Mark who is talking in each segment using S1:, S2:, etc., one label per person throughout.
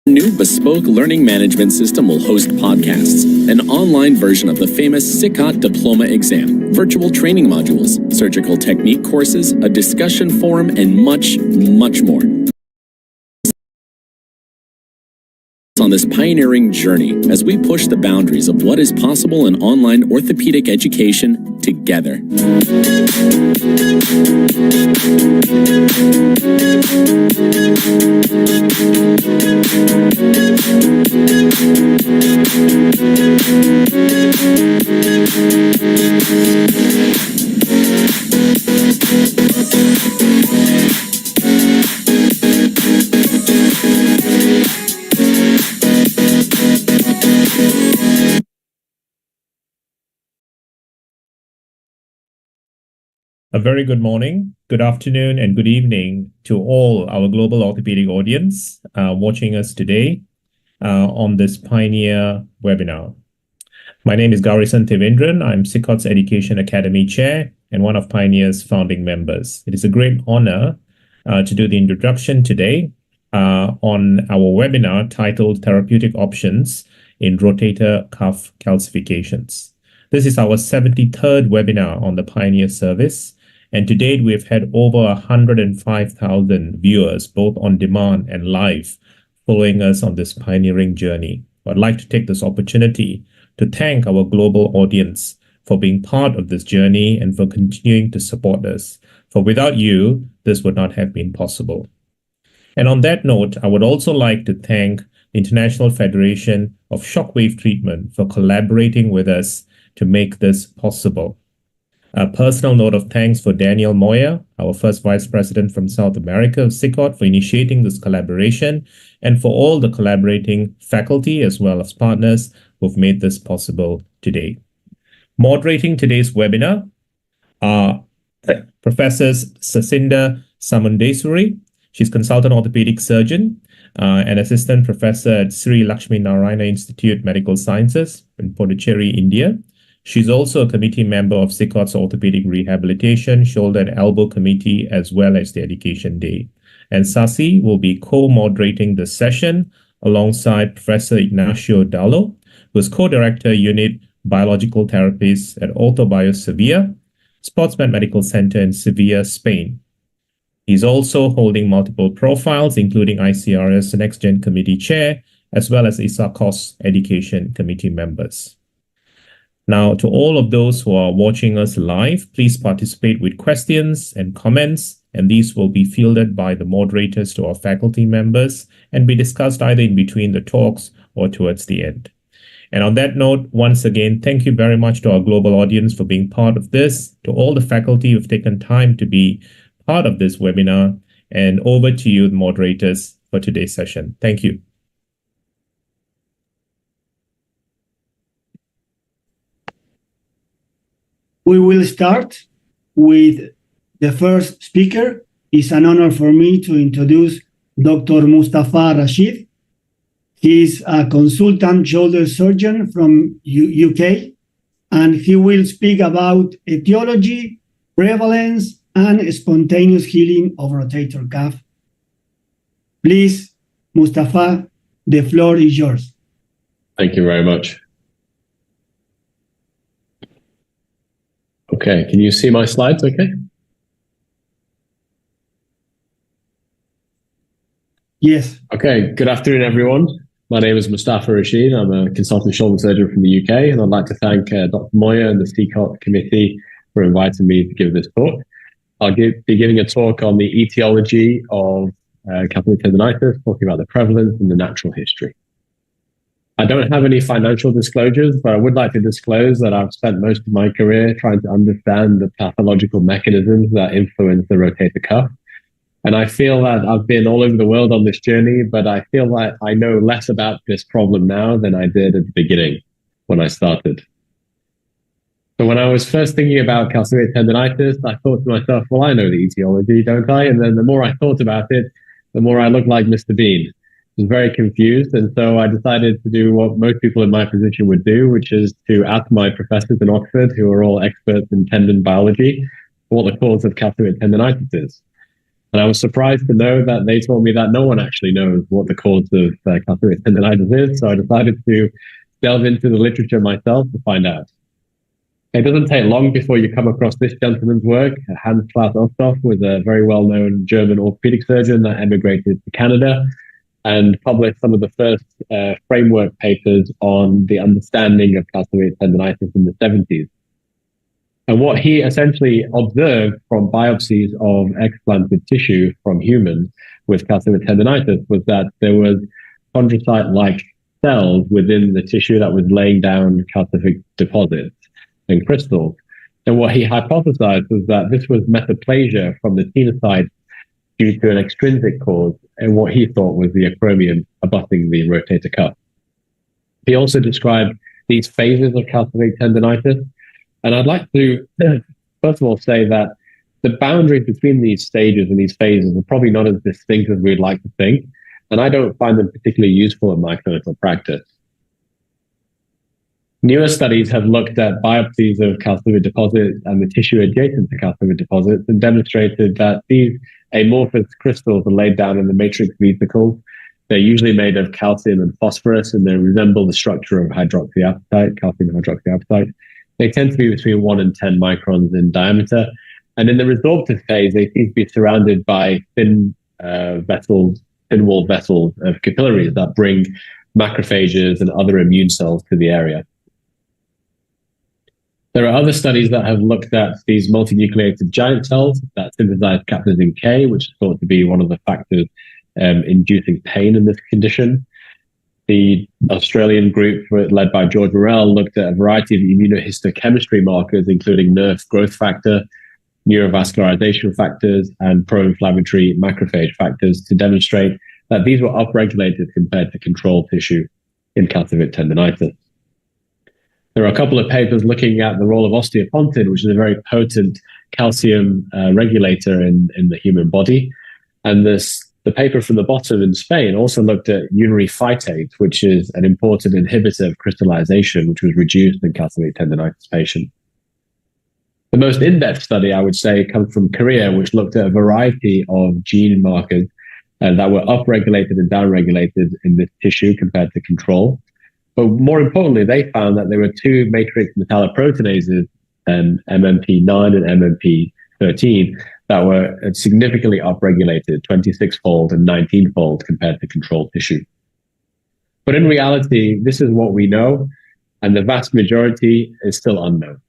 S1: New bespoke learning management system will host podcasts, an online version of the famous SICOT diploma exam, virtual training modules, surgical technique courses, a discussion forum, and much, much more. On this pioneering journey as we push the boundaries of what is possible in online orthopedic education together.
S2: A very good morning, good afternoon, and good evening to all our global orthopedic audience watching us today on this Pioneer webinar. My name is THEVENDRAN. I'm SICOT's Education Academy Chair and one of Pioneer's founding members. It is a great honor to do the introduction today on our webinar titled Therapeutic Options in Rotator Cuff Calcifications. This is our 73rd webinar on the Pioneer service. And to date, we've had over 105,000 viewers, both on demand and live, following us on this pioneering journey. I'd like to take this opportunity to thank our global audience for being part of this journey and for continuing to support us. For without you, this would not have been possible. And on that note, I would also like to thank the International Federation of Shockwave Treatment for collaborating with us to make this possible. A personal note of thanks for Daniel Moya, our first Vice President from South America of SICOT, for initiating this collaboration, and for all the collaborating faculty as well as partners who've made this possible today. Moderating today's webinar are Professors SASEENDAR. She's Consultant Orthopedic Surgeon and Assistant Professor at Sri Lakshmi Narayana Institute Medical Sciences in Pondicherry, India. She's also a committee member of SICOT's Orthopedic Rehabilitation Shoulder and Elbow Committee, as well as the Education Day. And Sasi will be co-moderating the session alongside Professor Ignacio DALLO, who is co-director Unit Biological Therapies at Ortho Sevilla, Sportsmed Medical Center in Sevilla, Spain. He's also holding multiple profiles, including ICRS Next Gen Committee Chair, as well as ISACOS Education Committee members. Now, to all of those who are watching us live, please participate with questions and comments, and these will be fielded by the moderators to our faculty members and be discussed either in between the talks or towards the end. And on that note, once again, thank you very much to our global audience for being part of this, to all the faculty who've taken time to be part of this webinar, and over to you, the moderators, for today's session. Thank you.
S3: We will start with the first speaker. It's an honor for me to introduce Dr. Mustafa Rashid. He's a consultant shoulder surgeon from UK, and he will speak about etiology, prevalence, and spontaneous healing of rotator cuff. Please, Mustafa, the floor is yours.
S4: Thank you very much. Okay, can you see my slides okay?
S3: Yes.
S4: Okay, good afternoon, everyone. My name is Mustafa Rashid. I'm a consultant shoulder surgeon from the UK, and I'd like to thank Dr. Moya and the SICOT committee for inviting me to give this talk. I'll be giving a talk on the etiology of calcific tendinitis, talking about the prevalence and the natural history. I don't have any financial disclosures, but I would like to disclose that I've spent most of my career trying to understand the pathological mechanisms that influence the rotator cuff. And I feel that I've been all over the world on this journey, but I feel like I know less about this problem now than I did at the beginning when I started. So when I was first thinking about calcific tendinitis, I thought to myself, well, I know the etiology, don't I? And then the more I thought about it, the more I looked like Mr. Bean. I was very confused, and so I decided to do what most people in my position would do, which is to ask my professors in Oxford, who are all experts in tendon biology, what the cause of calcific tendinitis is. And I was surprised to know that they told me that no one actually knows what the cause of calcific tendinitis is. So I decided to delve into the literature myself to find out. It doesn't take long before you come across this gentleman's work. Hans-Klaus Osthoff was a very well-known German orthopedic surgeon that emigrated to Canada and published some of the first framework papers on the understanding of calcific tendinitis in the 70s. And what he essentially observed from biopsies of explanted tissue from humans with calcific tendinitis was that there was chondrocyte-like cells within the tissue that was laying down calcific deposits and crystals. And what he hypothesized was that this was metaplasia from the tenocytes due to an extrinsic cause, and what he thought was the acromion abutting the rotator cuff. He also described these phases of calcific tendinitis. And I'd like to, first of all, say that the boundaries between these stages and these phases are probably not as distinct as we'd like to think. And I don't find them particularly useful in my clinical practice. Newer studies have looked at biopsies of calcific deposits and the tissue adjacent to calcific deposits and demonstrated that these amorphous crystals are laid down in the matrix vesicles. They're usually made of calcium and phosphorus, and they resemble the structure of hydroxyapatite, calcium hydroxyapatite. They tend to be between 1 and 10 microns in diameter. And in the resorptive phase, they seem to be surrounded by thin wall vessels of capillaries that bring macrophages and other immune cells to the area. There are other studies that have looked at these multinucleated giant cells that synthesize capsaicin K, which is thought to be one of the factors inducing pain in this condition. The Australian group, led by George Morrell, looked at a variety of immunohistochemistry markers, including nerve growth factor, neurovascularization factors, and pro-inflammatory macrophage factors to demonstrate that these were upregulated compared to control tissue in calcific tendinitis. There are a couple of papers looking at the role of osteopontin, which is a very potent calcium regulator in the human body. And the paper from the bottom in Spain also looked at urinary phytate, which is an important inhibitor of crystallization, which was reduced in calcific tendinitis patients. The most in-depth study, I would say, comes from Korea, which looked at a variety of gene markers that were upregulated and downregulated in this tissue compared to control. But more importantly, they found that there were two matrix metalloproteinases, MMP9 and MMP13, that were significantly upregulated, 26-fold and 19-fold compared to control tissue. But in reality, this is what we know, and the vast majority is still unknown.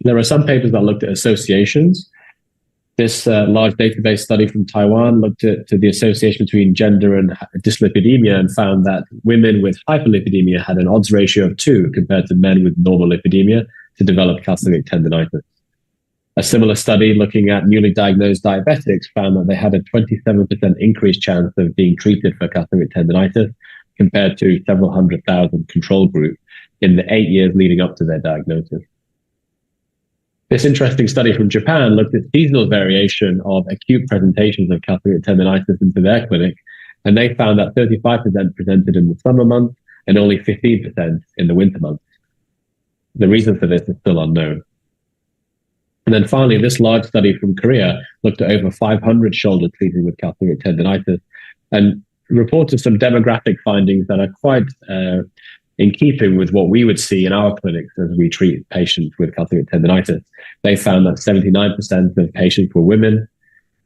S4: There are some papers that looked at associations. This large database study from Taiwan looked at the association between gender and dyslipidemia and found that women with hyperlipidemia had an odds ratio of 2 compared to men with normal lipidemia to develop calcific tendinitis. A similar study looking at newly diagnosed diabetics found that they had a 27% increased chance of being treated for calcific tendinitis compared to several 100,000 control group in the 8 years leading up to their diagnosis. This interesting study from Japan looked at seasonal variation of acute presentations of calcific tendinitis into their clinic, and they found that 35% presented in the summer months and only 15% in the winter months. The reason for this is still unknown. And then finally, this large study from Korea looked at over 500 shoulders treated with calcific tendinitis and reported some demographic findings that are quite in keeping with what we would see in our clinics as we treat patients with calcific tendinitis. They found that 79% of patients were women,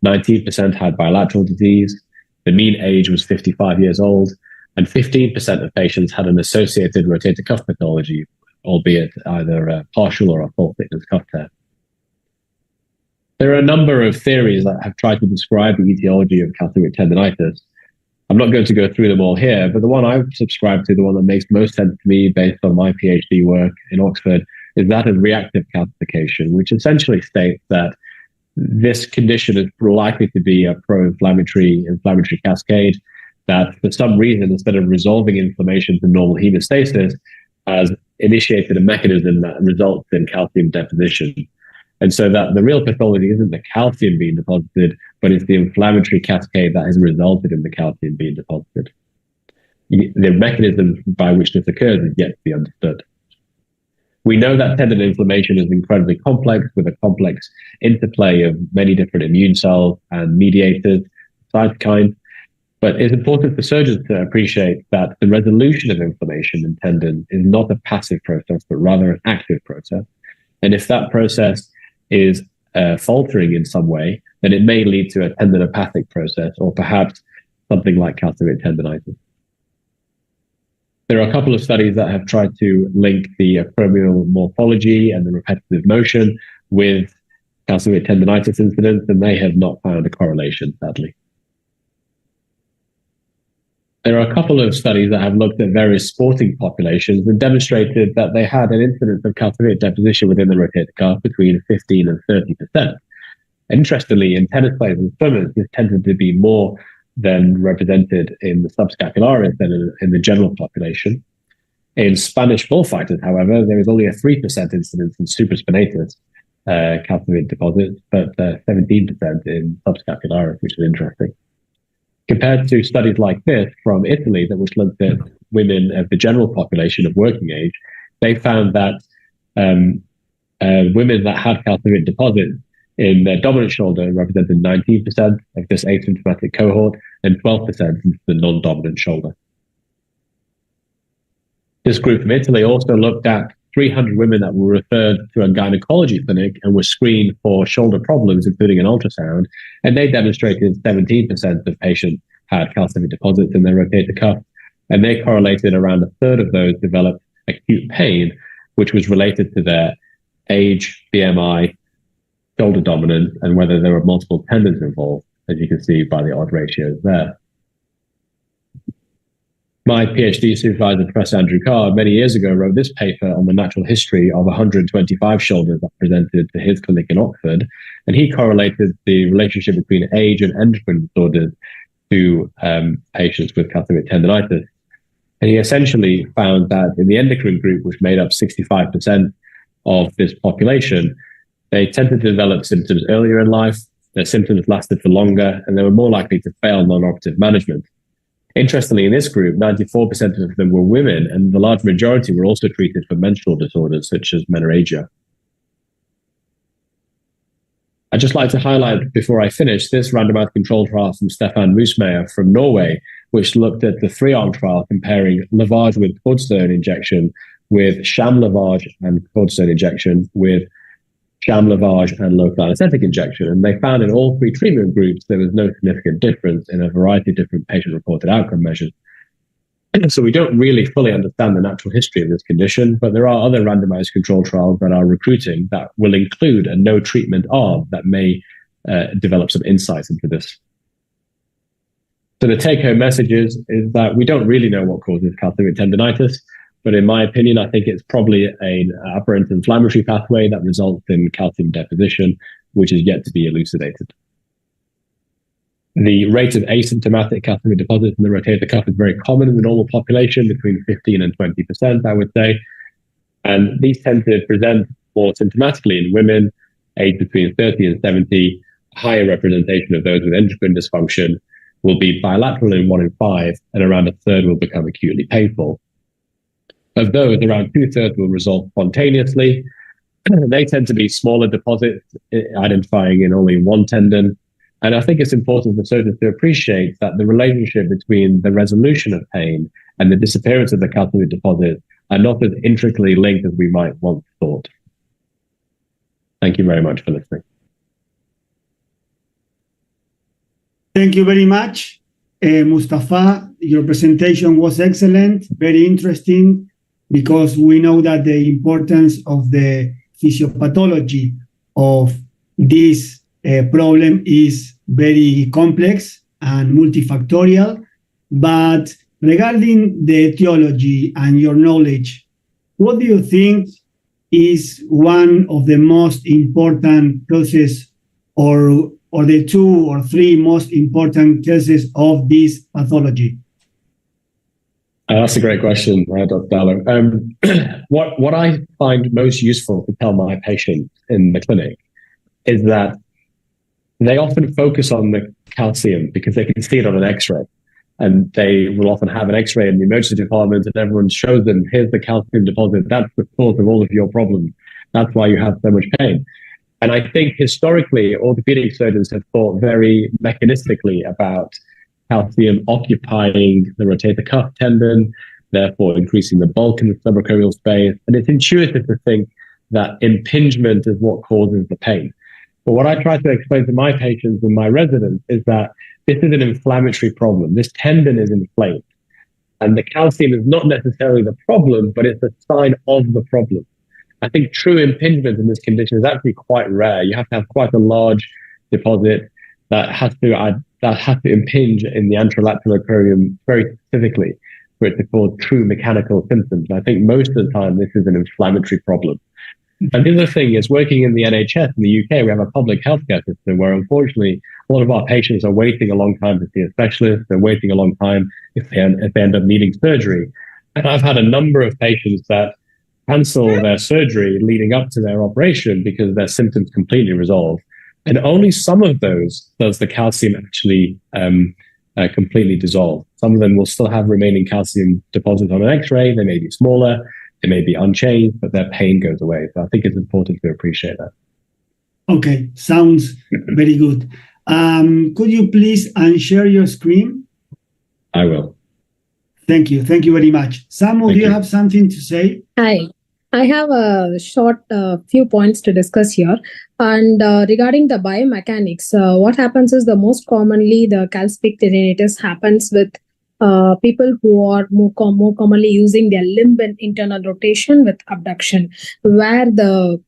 S4: 19% had bilateral disease, the mean age was 55 years old, and 15% of patients had an associated rotator cuff pathology, albeit either a partial or a full thickness cuff tear. There are a number of theories that have tried to describe the etiology of calcific tendinitis. I'm not going to go through them all here, but the one I subscribe to, the one that makes most sense to me based on my PhD work in Oxford, is that of reactive calcification, which essentially states that this condition is likely to be a pro-inflammatory cascade that for some reason, instead of resolving inflammation to normal hemostasis, has initiated a mechanism that results in calcium deposition. And so that the real pathology isn't the calcium being deposited, but it's the inflammatory cascade that has resulted in the calcium being deposited. The mechanism by which this occurs is yet to be understood. We know that tendon inflammation is incredibly complex, with a complex interplay of many different immune cells and mediators, cytokines. But it's important for surgeons to appreciate that the resolution of inflammation in tendon is not a passive process, but rather an active process. And if that process is faltering in some way, then it may lead to a tendinopathic process, or perhaps something like calcific tendinitis. There are a couple of studies that have tried to link the acromial morphology and the repetitive motion with calcific tendinitis incidence, and they have not found a correlation, sadly. There are a couple of studies that have looked at various sporting populations and demonstrated that they had an incidence of calcific deposition within the rotator cuff between 15 and 30%. Interestingly, in tennis players and swimmers, this tended to be more than represented in the subscapularis than in the general population. In Spanish bullfighters, however, there is only a 3% incidence in supraspinatus calcific deposits, but 17% in subscapularis, which is interesting. Compared to studies like this from Italy, that which looked at women of the general population of working age, they found that women that had calcific deposits in their dominant shoulder represented 19% of this asymptomatic cohort and 12% in the non-dominant shoulder. This group from Italy also looked at 300 women that were referred to a gynecology clinic and were screened for shoulder problems, including an ultrasound, and they demonstrated 17% of patients had calcific deposits in their rotator cuff, and they correlated around a third of those developed acute pain, which was related to their age, BMI, shoulder dominance, and whether there were multiple tendons involved, as you can see by the odd ratios there. My PhD supervisor, Professor Andrew Carr, many years ago wrote this paper on the natural history of 125 shoulders that presented to his clinic in Oxford, and he correlated the relationship between age and endocrine disorders to patients with calcific tendinitis. And he essentially found that in the endocrine group, which made up 65% of this population, they tended to develop symptoms earlier in life, their symptoms lasted for longer, and they were more likely to fail non-operative management. Interestingly, in this group, 94% of them were women, and the large majority were also treated for menstrual disorders such as menorrhagia. I'd just like to highlight, before I finish, this randomized control trial from Stefan Moosmeyer from Norway, which looked at the 3-arm trial comparing lavage with cortisone injection with sham lavage and cortisone injection with sham lavage and local anesthetic injection. And they found in all 3 treatment groups, there was no significant difference in a variety of different patient-reported outcome measures. So we don't really fully understand the natural history of this condition, but there are other randomized control trials that are recruiting that will include a no treatment arm that may develop some insights into this. So the take-home message is that we don't really know what causes calcific tendinitis, but in my opinion, I think it's probably an aberrant inflammatory pathway that results in calcium deposition, which is yet to be elucidated. The rate of asymptomatic calcific deposits in the rotator cuff is very common in the normal population, between 15 and 20%, I would say. And these tend to present more symptomatically in women aged between 30 and 70. Higher representation of those with endocrine dysfunction will be bilateral in 1 in 5, and around a third will become acutely painful. Of those, around 2/3 will resolve spontaneously. They tend to be smaller deposits, identifying in only one tendon. And I think it's important for surgeons to appreciate that the relationship between the resolution of pain and the disappearance of the calcific deposit are not as intricately linked as we might once thought. Thank you very much for listening.
S3: Thank you very much, Mustafa. Your presentation was excellent, very interesting, because we know that the importance of the physiopathology of this problem is very complex and multifactorial. But regarding the etiology and your knowledge, what do you think is one of the most important causes, or the 2 or 3 most important cases of this pathology?
S4: That's a great question, Dr. DALLO. What I find most useful to tell my patients in the clinic is that they often focus on the calcium because they can see it on an X-ray. and they will often have an x-ray in the emergency department, and everyone shows them, here's the calcium deposit, that's the source of all of your problems. That's why you have so much pain. And I think historically, orthopedic surgeons have thought very mechanistically about calcium occupying the rotator cuff tendon, therefore increasing the bulk in the subacromial space. And it's intuitive to think that impingement is what causes the pain. But what I try to explain to my patients and my residents is that this is an inflammatory problem. This tendon is inflamed. And the calcium is not necessarily the problem, but it's a sign of the problem. I think true impingement in this condition is actually quite rare. You have to have quite a large deposit that has to impinge in the anterolateral acromion very specifically for it to cause true mechanical symptoms. And I think most of the time this is an inflammatory problem. And the other thing is, working in the NHS in the UK, we have a public healthcare system where unfortunately a lot of our patients are waiting a long time to see a specialist. They're waiting a long time if they end up needing surgery. And I've had a number of patients that cancel their surgery leading up to their operation because their symptoms completely resolve. And only some of those does the calcium actually completely dissolve. Some of them will still have remaining calcium deposits on an x-ray. They may be smaller, they may be unchanged, but their pain goes away. So I think it's important to appreciate that.
S3: Okay, sounds very good. Could you please unshare your screen?
S4: I will.
S3: Thank you. Thank you very much. Samu, do you have something to say?
S5: Hi. I have a short few points to discuss here. And regarding the biomechanics, what happens is the most commonly the calcific tendinitis happens with people who are more commonly using their limb and internal rotation with abduction, where the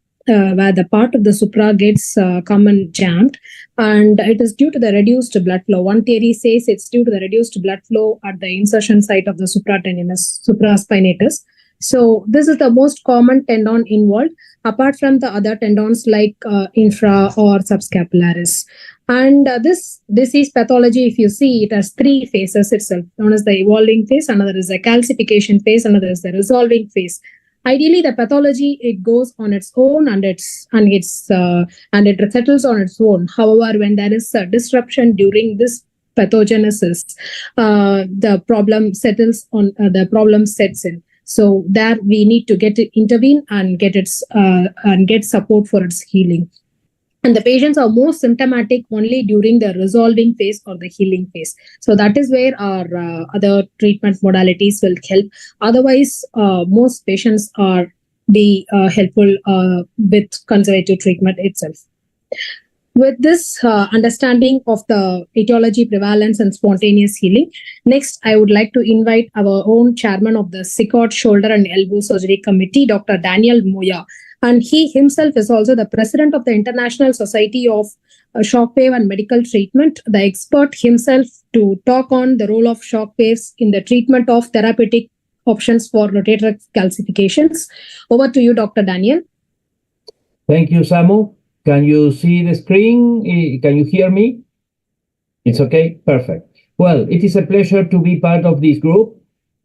S5: part of the supra gets come and jammed, and it is due to the reduced blood flow. One theory says it's due to the reduced blood flow at the insertion site of the supraspinatus. So this is the most common tendon involved, apart from the other tendons like infra or subscapularis. And this disease pathology, if you see, it has three phases itself. One is the evolving phase, another is the calcification phase, another is the resolving phase. Ideally, the pathology, it goes on its own and it settles on its own. However, when there is a disruption during this pathogenesis, the problem sets in. So there we need to intervene and get support for its healing. And the patients are more symptomatic only during the resolving phase or the healing phase. So that is where our other treatment modalities will help. Otherwise, most patients are helpful with conservative treatment itself. With this understanding of the etiology, prevalence, and spontaneous healing, next I would like to invite our own chairman of the SICOT Shoulder and Elbow Surgery Committee, Dr. Daniel Moya. And he himself is also the president of the International Society of Shockwave and Medical Treatment, the expert himself to talk on the role of shockwaves in the treatment of therapeutic options for rotator calcifications. Over to you, Dr. Daniel.
S6: Thank you, Samu. Can you see the screen? Can you hear me? It's okay? Perfect. Well, it is a pleasure to be part of this group.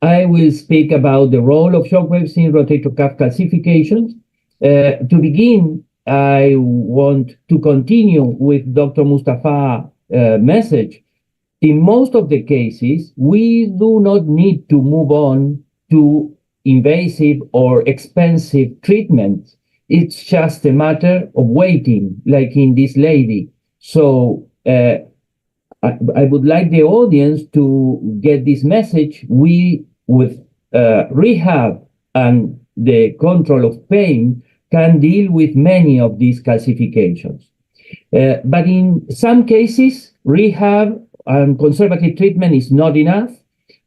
S6: I will speak about the role of shockwaves in rotator cuff calcifications. To begin, I want to continue with Dr. Mustafa's message. In most of the cases, we do not need to move on to invasive or expensive treatments. It's just a matter of waiting, like in this lady. So I would like the audience to get this message. We, with rehab and the control of pain, can deal with many of these calcifications. But in some cases, rehab and conservative treatment is not enough.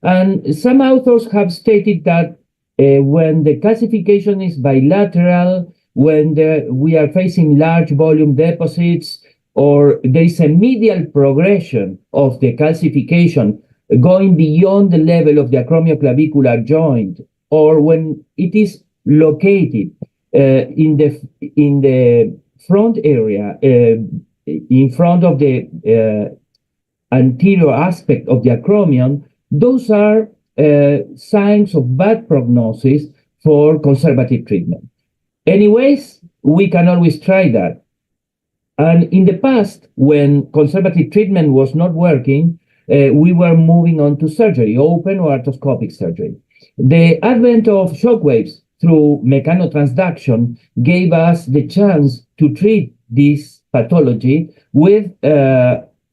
S6: And some authors have stated that when the calcification is bilateral, when we are facing large volume deposits, or there is a medial progression of the calcification going beyond the level of the acromioclavicular joint, or when it is located in the front area, in front of the anterior aspect of the acromion, those are signs of bad prognosis for conservative treatment. Anyways, we can always try that. And in the past, when conservative treatment was not working, we were moving on to surgery, open or arthroscopic surgery. The advent of shockwaves through mechanotransduction gave us the chance to treat this pathology with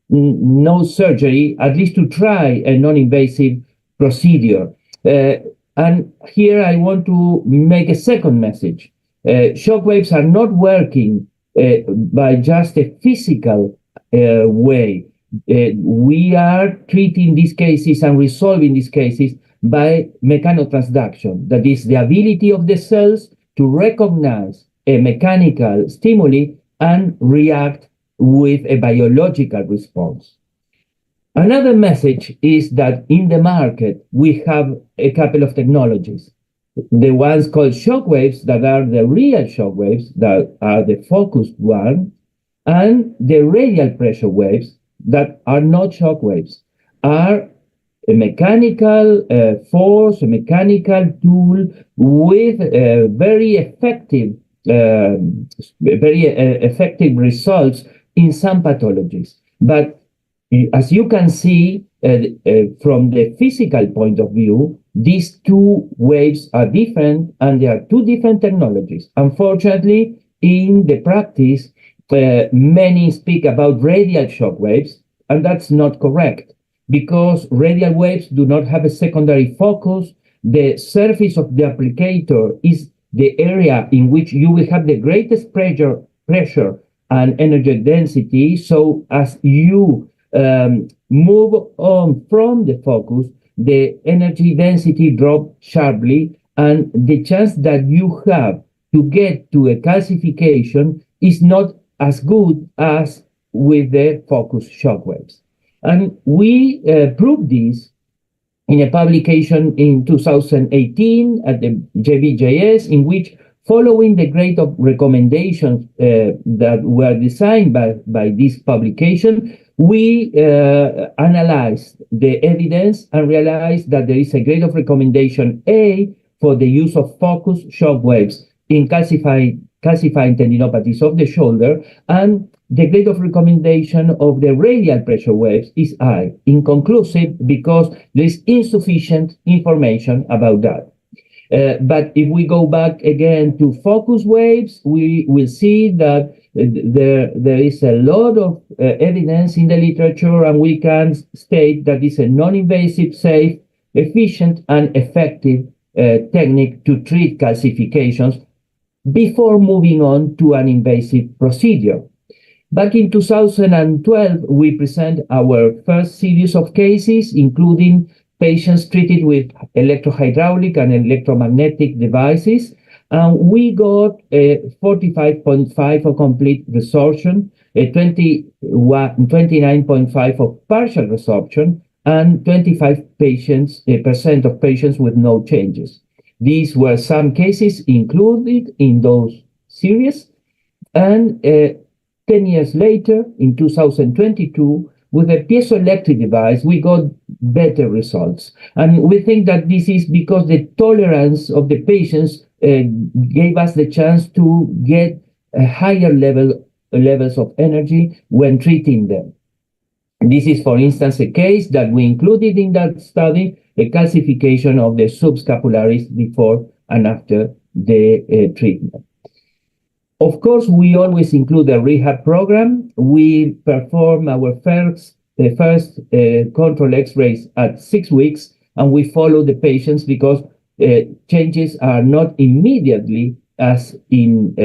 S6: no surgery, at least to try a non-invasive procedure. And here I want to make a second message. Shockwaves are not working by just a physical way. We are treating these cases and resolving these cases by mechanotransduction. That is the ability of the cells to recognize a mechanical stimuli and react with a biological response. Another message is that in the market, we have a couple of technologies. The ones called shockwaves, that are the real shockwaves, that are the focused one, and the radial pressure waves that are not shockwaves, are a mechanical force, a mechanical tool with very effective results in some pathologies. But as you can see, from the physical point of view, these two waves are different, and there are two different technologies. Unfortunately, in the practice, many speak about radial shock waves, and that's not correct, because radial waves do not have a secondary focus. The surface of the applicator is the area in which you will have the greatest pressure and energy density. So as you move on from the focus, the energy density drops sharply, and the chance that you have to get to a calcification is not as good as with the focus shockwaves. And we proved this in a publication in 2018 at the JBJS, in which, following the grade of recommendations that were designed by this publication, we analyzed the evidence and realized that there is a grade of recommendation A for the use of focus shock waves in calcifying tendinopathies of the shoulder, and the grade of recommendation of the radial pressure waves is I, inconclusive, because there is insufficient information about that. But if we go back again to focus waves, we will see that there is a lot of evidence in the literature, and we can state that it's a non-invasive, safe, efficient, and effective technique to treat calcifications before moving on to an invasive procedure. Back in 2012, we present our first series of cases, including patients treated with electrohydraulic and electromagnetic devices, and we got a 45.5 of complete resorption, a 29.5 of partial resorption, and 25% of patients with no changes. These were some cases included in those series, and 10 years later, in 2022, with a piezoelectric device, we got better results. And we think that this is because the tolerance of the patients gave us the chance to get a higher levels of energy when treating them. This is, for instance, a case that we included in that study, a calcification of the subscapularis before and after the treatment. Of course, we always include a rehab program. We perform our first control X-rays at 6 weeks, and we follow the patients because changes are not immediately as in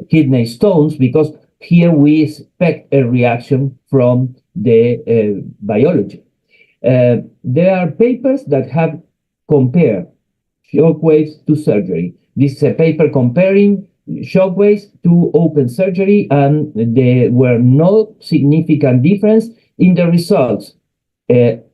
S6: kidney stones, because here we expect a reaction from the biology. There are papers that have compared shockwaves to surgery. This is a paper comparing shockwaves to open surgery, and there were no significant difference in the results.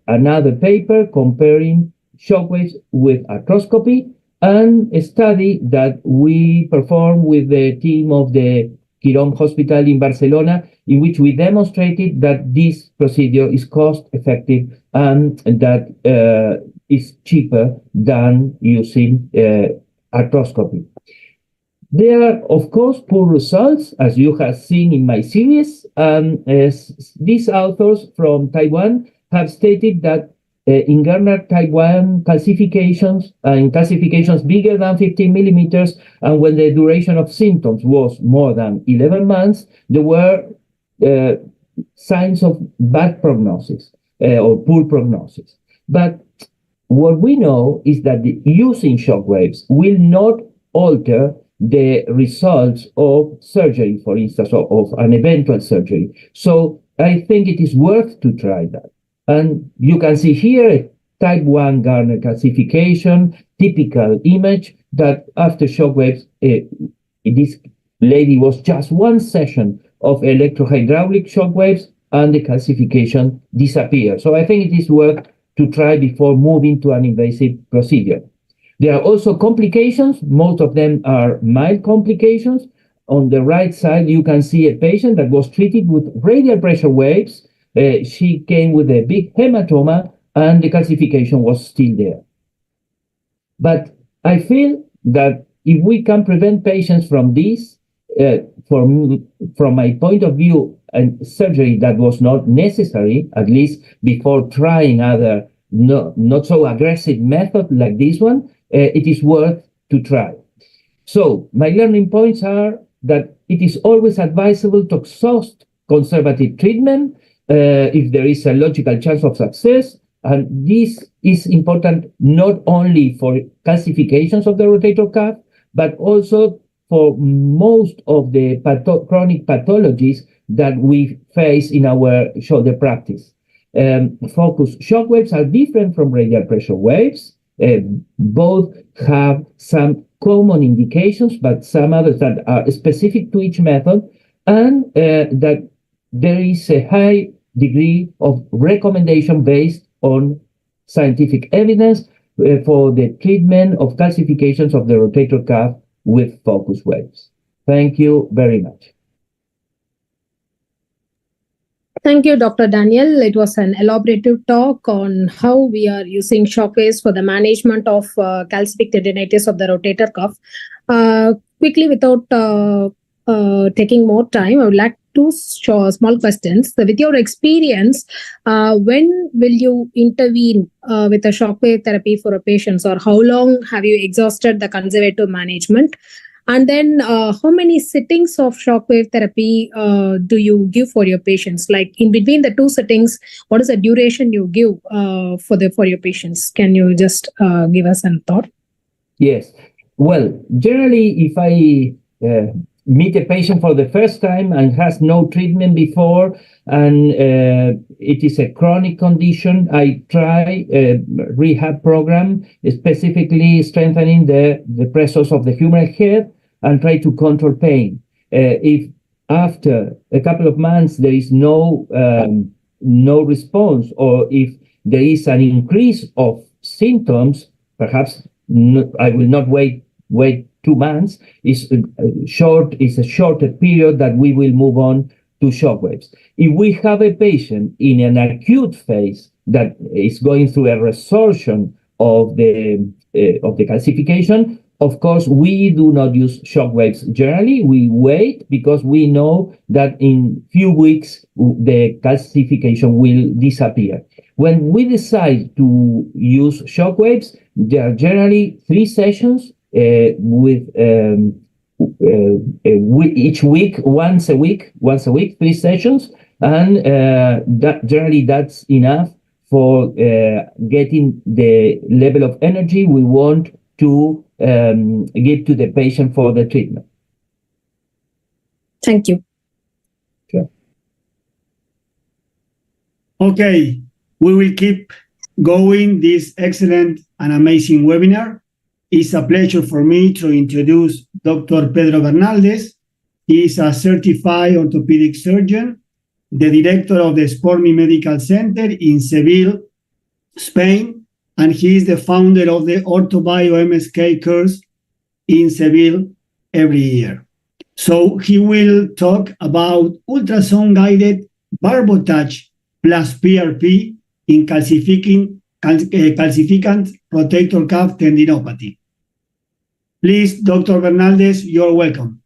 S6: Another paper comparing shockwaves with arthroscopy, and a study that we performed with the team of the Quirón Hospital in Barcelona, in which we demonstrated that this procedure is cost-effective and that is cheaper than using arthroscopy. There are, of course, poor results, as you have seen in my series. These authors from Taiwan have stated that in Gardner type 1 calcifications, in calcifications bigger than 15 millimeters, and when the duration of symptoms was more than 11 months, there were signs of bad prognosis or poor prognosis. But what we know is that using shockwaves will not alter the results of surgery, for instance, of an eventual surgery. So I think it is worth to try that. And you can see here a type 1 Gardner calcification, typical image that after shockwaves, this lady was just one session of electrohydraulic shockwaves and the calcification disappeared. So I think it is worth to try before moving to an invasive procedure. There are also complications. Most of them are mild complications. On the right side, you can see a patient that was treated with radial pressure waves. She came with a big hematoma and the calcification was still there. But I feel that if we can prevent patients from this, from my point of view, and surgery that was not necessary, at least before trying other not so aggressive methods like this one, it is worth to try. So my learning points are that it is always advisable to exhaust conservative treatment if there is a logical chance of success. And this is important not only for calcifications of the rotator cuff, but also for most of the chronic pathologies that we face in our shoulder practice. Focus shockwaves are different from radial pressure waves. Both have some common indications, but some others that are specific to each method, and that there is a high degree of recommendation based on scientific evidence for the treatment of calcifications of the rotator cuff with focus waves. Thank you very much.
S5: Thank you, Dr. Daniel. It was an elaborative talk on how we are using shockwaves for the management of calcific tendinitis of the rotator cuff. Quickly, without taking more time, I would like to show small questions. So with your experience, when will you intervene with a shockwave therapy for a patient, or how long have you exhausted the conservative management? And then how many sittings of shockwave therapy do you give for your patients? Like in between the two sittings, what is the duration you give for your patients? Can you just give us a thought?
S6: Yes. Well, generally, if I meet a patient for the first time and has no treatment before, and it is a chronic condition, I try a rehab program, specifically strengthening the pressures of the humeral head and try to control pain. If after a couple of months there is no response, or if there is an increase of symptoms, perhaps I will not wait 2 months. It's a shorter period that we will move on to shockwaves. If we have a patient in an acute phase that is going through a resorption of the calcification, of course, we do not use shockwaves generally. We wait because we know that in few weeks the calcification will disappear. When we decide to use shockwaves, there are generally 3 sessions with each week, once a week, 3 sessions, and that generally that's enough for getting the level of energy we want to give to the patient for the treatment.
S5: Thank you.
S6: Sure.
S3: Okay, we will keep going this excellent and amazing webinar. It's a pleasure for me to introduce Dr. Pedro Bernaldez. He is a certified orthopedic surgeon, the director of the SPORMI Medical Center in Seville, Spain, and he is the founder of the Ortho Bio MSK course in Seville every year. So he will talk about ultrasound-guided barbotage plus PRP in calcificant rotator cuff tendinopathy. Please, Dr. Bernaldez, you're welcome.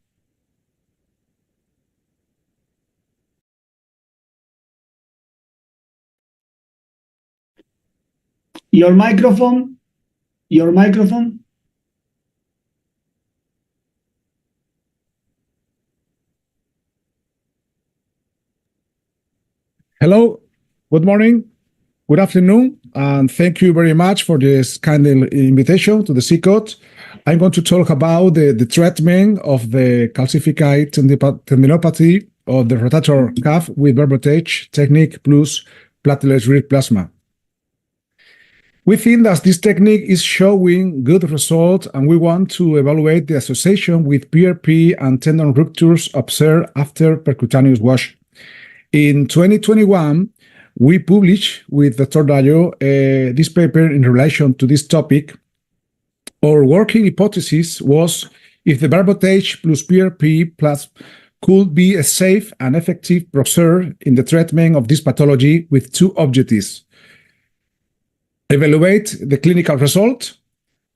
S3: Your microphone.
S7: Hello, good morning, good afternoon, and thank you very much for this kind invitation to the SICOT. I'm going to talk about the treatment of the calcific tendinopathy of the rotator cuff with barbotage technique plus platelet-rich plasma. We think that this technique is showing good results, and we want to evaluate the association with PRP and tendon ruptures observed after percutaneous wash. In 2021, we published with Dr. DALLO this paper in relation to this topic. Our working hypothesis was if the barbotage plus PRP plus could be a safe and effective procedure in the treatment of this pathology with two objectives: evaluate the clinical result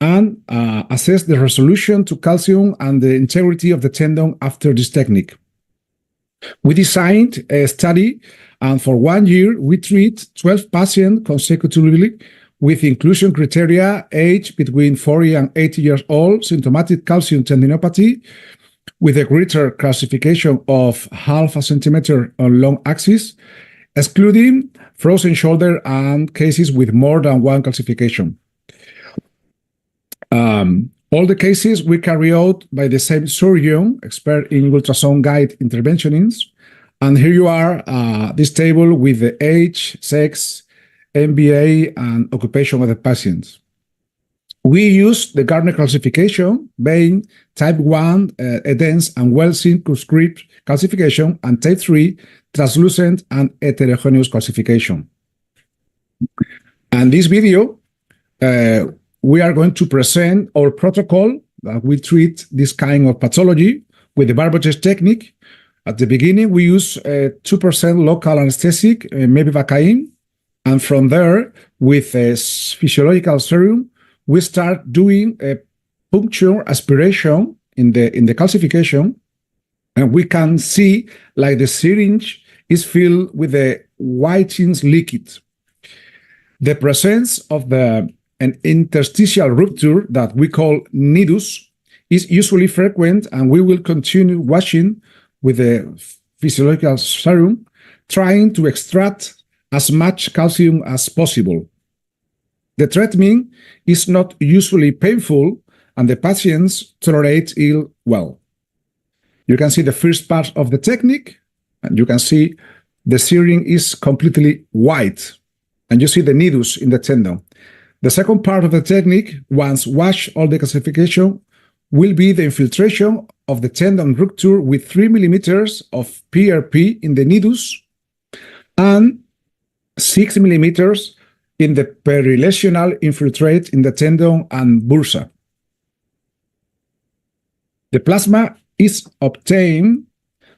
S7: and assess the resolution to calcium and the integrity of the tendon after this technique. We designed a study, and for 1 year, we treat 12 patients consecutively with inclusion criteria age between 40 and 80 years old, symptomatic calcium tendinopathy, with a greater calcification of 0.5 centimeter on long axis, excluding frozen shoulder and cases with more than one calcification. All the cases we carry out by the same surgeon, expert in ultrasound guide interventionists. And here you are, this table with the age, sex, MBA, and occupation of the patients. We use the Gardner classification, being type 1, a dense and well-circumscribed calcification, and type 3, translucent and heterogeneous calcification. And this video, we are going to present our protocol that we treat this kind of pathology with the barbotage technique. At the beginning, we use 2% local anesthetic, maybe Vikain, and from there, with a physiological serum, we start doing a puncture aspiration in the calcification, and we can see like the syringe is filled with a whitish liquid. The presence of an interstitial rupture that we call nidus is usually frequent, and we will continue washing with the physiological serum, trying to extract as much calcium as possible. The treatment is not usually painful, and the patients tolerate it well. You can see the first part of the technique, and you can see the syringe is completely white, and you see the nidus in the tendon. The second part of the technique, once washed all the calcification, will be the infiltration of the tendon rupture with 3 millimeters of PRP in the nidus and 6 millimeters in the perilesional infiltrate in the tendon and bursa. The plasma is obtained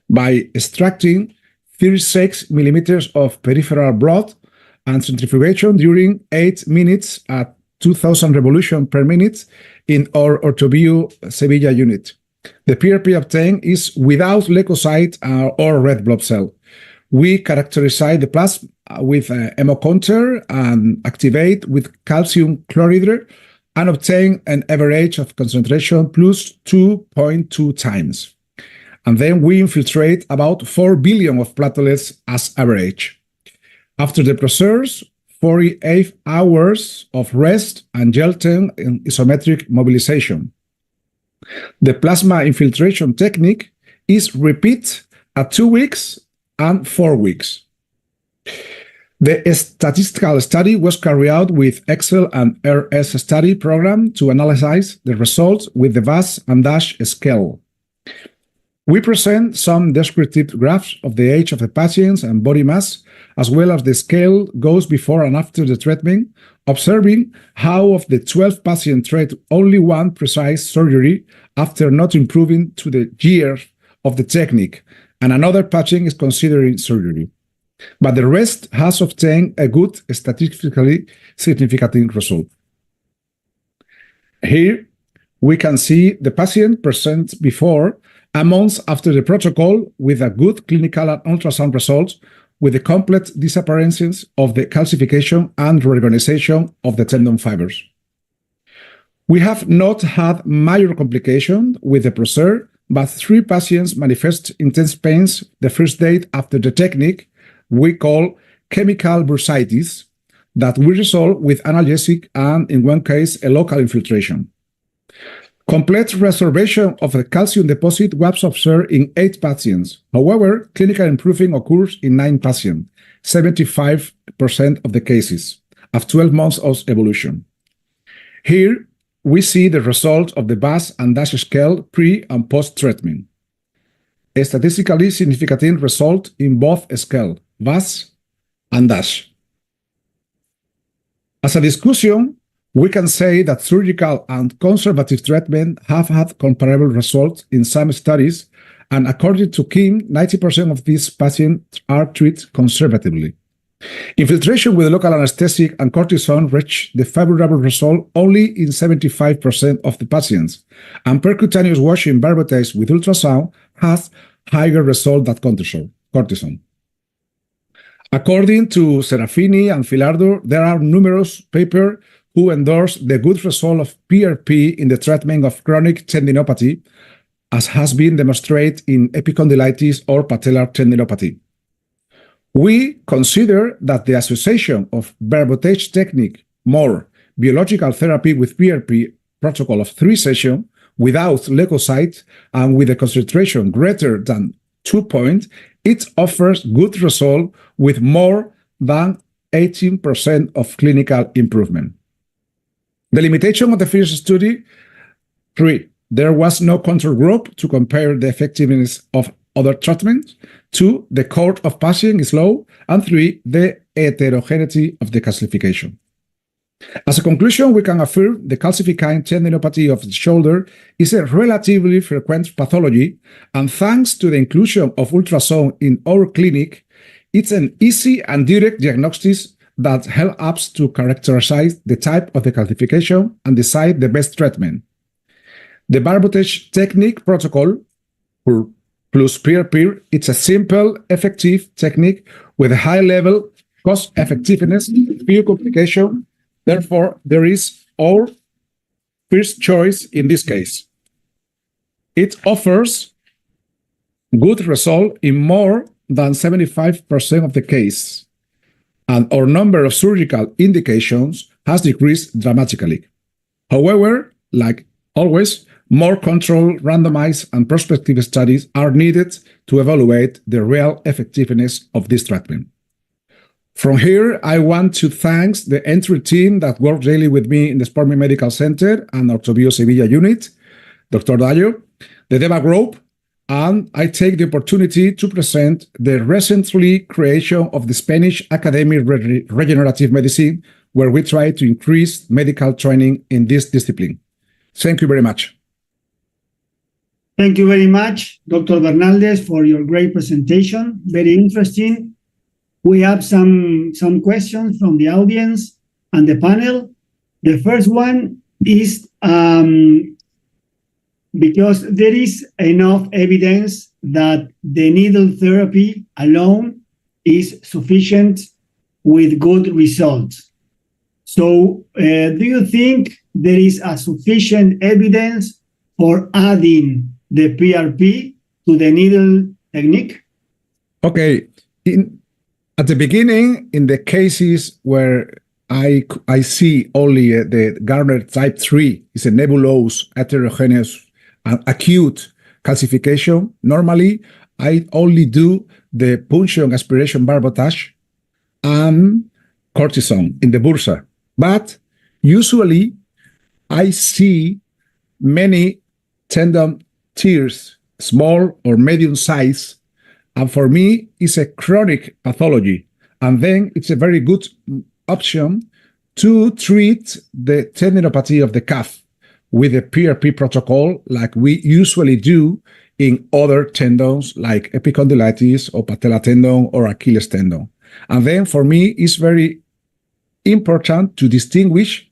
S7: by extracting 36 millimeters of peripheral blood and centrifugation during 8 minutes at 2,000 revolutions per minute in our Ortho Sevilla unit. The PRP obtained is without leukocyte or red blood cell. We characterize the plasma with hemocounter and activate with calcium chloride and obtain an average of concentration plus 2.2 times. And then we infiltrate about 4 billion of platelets as average. After the procedures, 48 hours of rest and gel-10 isometric mobilization. The plasma infiltration technique is repeated at 2 weeks and 4 weeks. The statistical study was carried out with Excel and RS study program to analyze the results with the VAS and DASH scale. We present some descriptive graphs of the age of the patients and body mass, as well as the scale goes before and after the treatment, observing how of the 12 patients treated only one precise surgery after not improving to the year of the technique, and another patient is considering surgery. But the rest has obtained a good statistically significant result. Here we can see the patient present before a month after the protocol with a good clinical and ultrasound results with the complete disappearance of the calcification and reorganization of the tendon fibers. We have not had major complications with the procedure, but 3 patients manifest intense pains the first day after the technique we call chemical bursitis that we resolve with analgesic and, in one case, a local infiltration. Complete resorption of the calcium deposit was observed in 8 patients. However, clinical improving occurs in 9 patients, 75% of the cases, after 12 months of evolution. Here, we see the result of the VAS and DASH scale pre- and post-treatment. A statistically significant result in both scales, VAS and DASH. As a discussion, we can say that surgical and conservative treatment have had comparable results in some studies, and according to Kim, 90% of these patients are treated conservatively. Infiltration with local anesthetic and cortisone reached the favorable result only in 75% of the patients, and percutaneous washing barbotage with ultrasound has higher result than cortisone. According to Serafini and Filardo, there are numerous papers who endorse the good result of PRP in the treatment of chronic tendinopathy, as has been demonstrated in epicondylitis or patellar tendinopathy. We consider that the association of barbotage technique, more biological therapy with PRP protocol of 3 sessions without leukocytes and with a concentration greater than 2 points, it offers good result with more than 18% of clinical improvement. The limitation of the first study: 3. There was no control group to compare the effectiveness of other treatments. 2. The cohort of patients is low. And 3. The heterogeneity of the calcification. As a conclusion, we can affirm the calcifying tendinopathy of the shoulder is a relatively frequent pathology, and thanks to the inclusion of ultrasound in our clinic, it's an easy and direct diagnosis that helps us to characterize the type of the calcification and decide the best treatment. The barbotage technique protocol plus peer-peer, it's a simple, effective technique with a high level cost effectiveness, few complications. Therefore, there is our first choice in this case. It offers good result in more than 75% of the case, and our number of surgical indications has decreased dramatically. However, like always, more controlled, randomized, and prospective studies are needed to evaluate the real effectiveness of this treatment. From here, I want to thank the entry team that worked daily with me in the Sportman Medical Center and Ortho Sevilla unit, Dr. DALLO, the DEVA group, and I take the opportunity to present the recently creation of the Spanish Academy of Regenerative Medicine, where we try to increase medical training in this discipline. Thank you very much.
S3: Thank you very much, Dr. Bernaldez, for your great presentation. Very interesting. We have some questions from the audience and the panel. The first one is because there is enough evidence that the needle therapy alone is sufficient with good results. So do you think there is a sufficient evidence for adding the PRP to the needle technique?
S7: Okay. At the beginning, in the cases where I see only the Gardner type 3 is a nebulous, heterogeneous, and acute calcification, normally I only do the punction aspiration barbotage and cortisone in the bursa. But usually I see many tendon tears, small or medium size, and for me, it's a chronic pathology. And then it's a very good option to treat the tendinopathy of the calf with a PRP protocol like we usually do in other tendons like epicondylitis or patella tendon or Achilles tendon. And then for me, it's very important to distinguish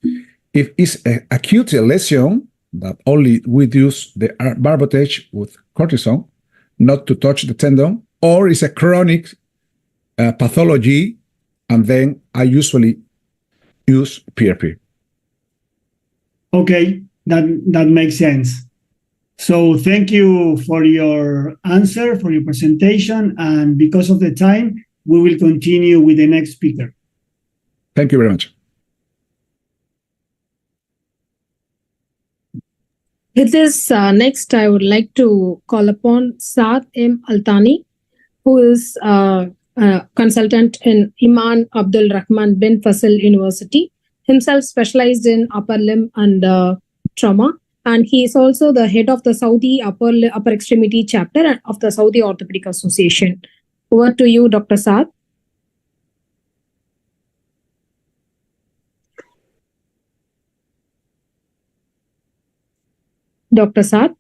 S7: if it's an acute lesion that only reduce the barbotage with cortisone, not to touch the tendon, or is a chronic pathology, and then I usually use PRP.
S3: Okay, that makes sense. So thank you for your answer, for your presentation, and because of the time, we will continue with the next speaker.
S7: Thank you very much.
S5: With this, next I would like to call upon Saad Al-Qahtani, who is a consultant in Iman Abdul Rahman bin Faisal University, himself specialized in upper limb and trauma. And he is also the head of the Saudi upper extremity chapter of the Saudi Orthopedic Association. Over to you, Dr. Saad. Dr. Saad.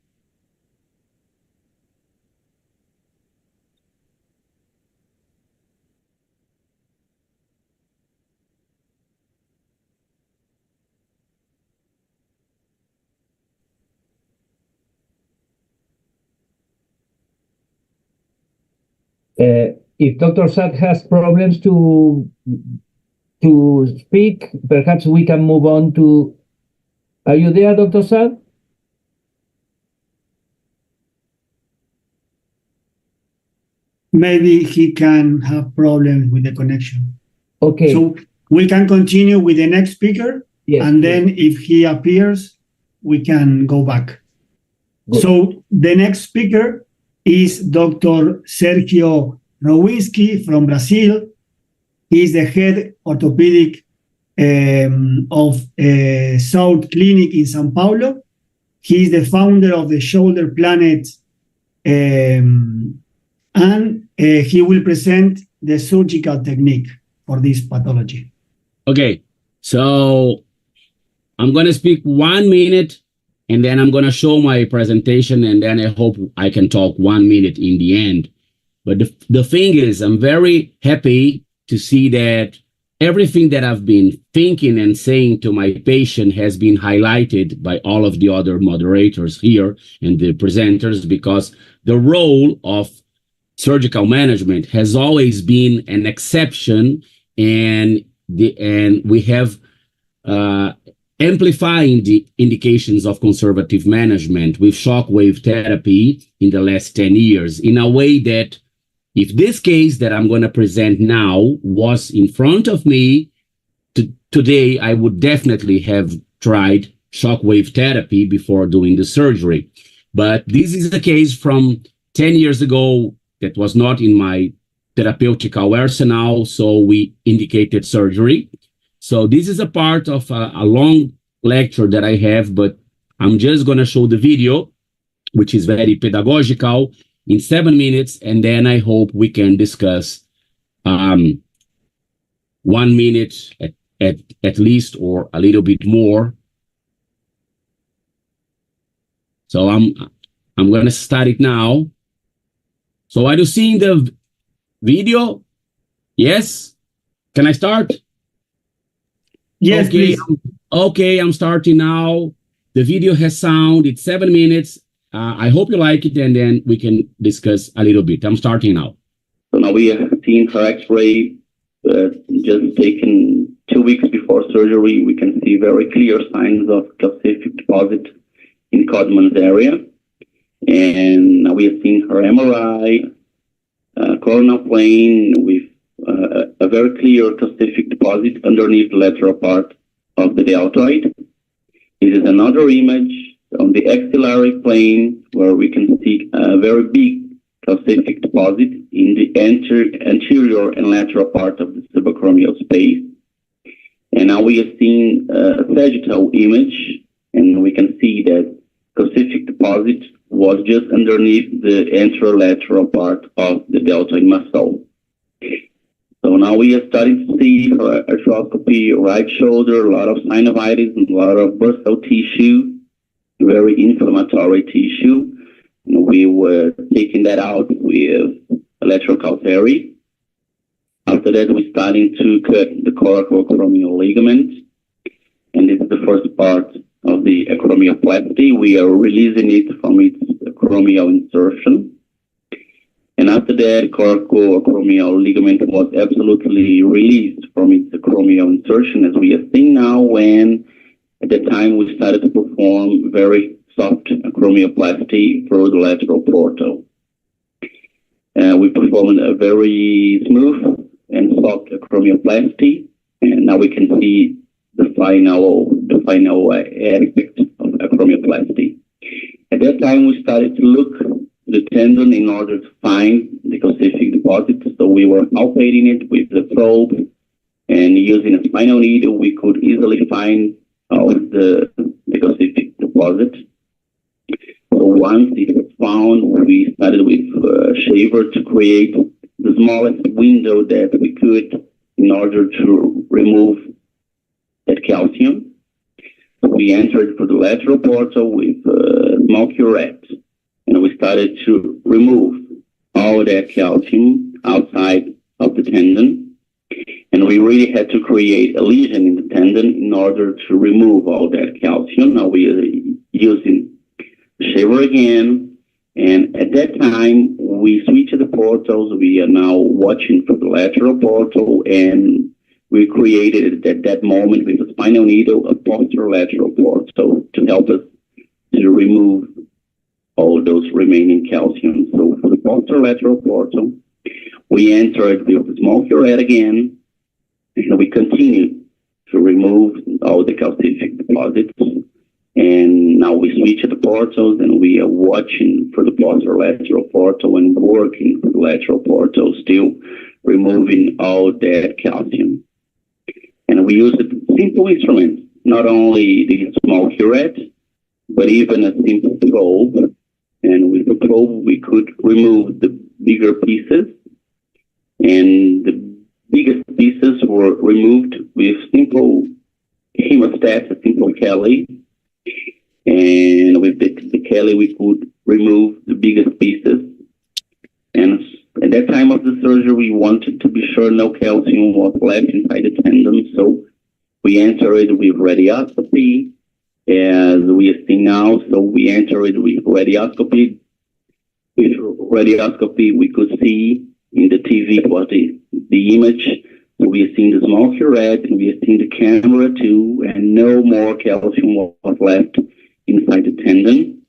S6: If Dr. Saad has problems to speak, perhaps we can move on to... Are you there, Dr. Saad?
S3: Maybe he can have problems with the connection.
S6: Okay.
S3: So we can continue with the next speaker,
S6: yes,
S3: and then if he appears, we can go back.
S6: Good.
S3: So the next speaker is Dr. Sergio Rowinski from Brazil. He is the head orthopedic of South Clinic in São Paulo. He is the founder of the Shoulder Planet, and he will present the surgical technique for this pathology.
S8: Okay, so I'm going to speak 1 minute, and then I'm going to show my presentation, and then I hope I can talk 1 minute in the end. But the thing is, I'm very happy to see that everything that I've been thinking and saying to my patient has been highlighted by all of the other moderators here and the presenters, because the role of surgical management has always been an exception, and we have amplifying the indications of conservative management with shockwave therapy in the last 10 years in a way that if this case that I'm going to present now was in front of me today, I would definitely have tried shockwave therapy before doing the surgery. But this is a case from 10 years ago that was not in my therapeutic arsenal, so we indicated surgery. So this is a part of a long lecture that I have, but I'm just going to show the video, which is very pedagogical, in 7 minutes, and then I hope we can discuss 1 minute at least, or a little bit more. So I'm going to start it now. So are you seeing the video? Yes? Can I start?
S3: Yes,
S8: okay,
S3: please.
S8: Okay, I'm starting now. The video has sound. It's 7 minutes. I hope you like it, and then we can discuss a little bit. I'm starting now.
S9: So now we have seen her X-ray just taken 2 weeks before surgery. We can see very clear signs of calcific deposit in Codman's area. And now we have seen her MRI, coronal plane with a very clear calcific deposit underneath the lateral part of the deltoid. This is another image on the axillary plane where we can see a very big calcific deposit in the anterior and lateral part of the subacromial space. And now we have seen a sagittal image, and we can see that calcific deposit was just underneath the anterolateral part of the deltoid muscle. So now we are starting to see arthroscopy, right shoulder, a lot of synovitis, and a lot of bursal tissue, very inflammatory tissue. And we were taking that out with electrocautery. After that, we're starting to cut the coracoacromial ligament. And this is the first part of of the acromioplasty. We are releasing it from its acromial insertion. And after that, coracoacromial ligament was absolutely released from its acromial insertion, as we are seeing now, when at the time we started to perform very soft acromioplasty through the lateral portal. We performed a very smooth and soft acromioplasty, and now we can see the final aspect of acromioplasty. At that time, we started to look the tendon in order to find the calcific deposit. So we were palpating it with the probe, and using a spinal needle, we could easily find out the calcific deposit. So once it was found, we started with shaver to create the smallest window that we could in order to remove that calcium. So we entered through the lateral portal with small curette, and we started to remove all that calcium outside of the tendon. And we really had to create a lesion in the tendon in order to remove all that calcium. Now we are using the shaver again, and at that time we switched the portals. We are now watching for the lateral portal, and we created at that moment with a spinal needle a posterolateral portal to help us to remove all those remaining calcium. So for the posterolateral portal, we entered with a small curette again, and we continued to remove all the calcific deposits. And now we switch the portals, and we are watching for the posterolateral portal and working for the lateral portal, still removing all that calcium. And we used simple instruments, not only the small curette, but even a simple probe. And with the probe, we could remove the bigger pieces. And the biggest pieces were removed with simple hemostat, a simple Kelly. And with the Kelly, we could remove the biggest pieces. And at that time of the surgery, we wanted to be sure no calcium was left inside the tendon. So we entered with radioscopy, as we are seeing now. So we entered with radioscopy. With radioscopy, we could see in the TV what the image. So we are seeing the small curette, and we are seeing the camera too, and no more calcium was left inside the tendon.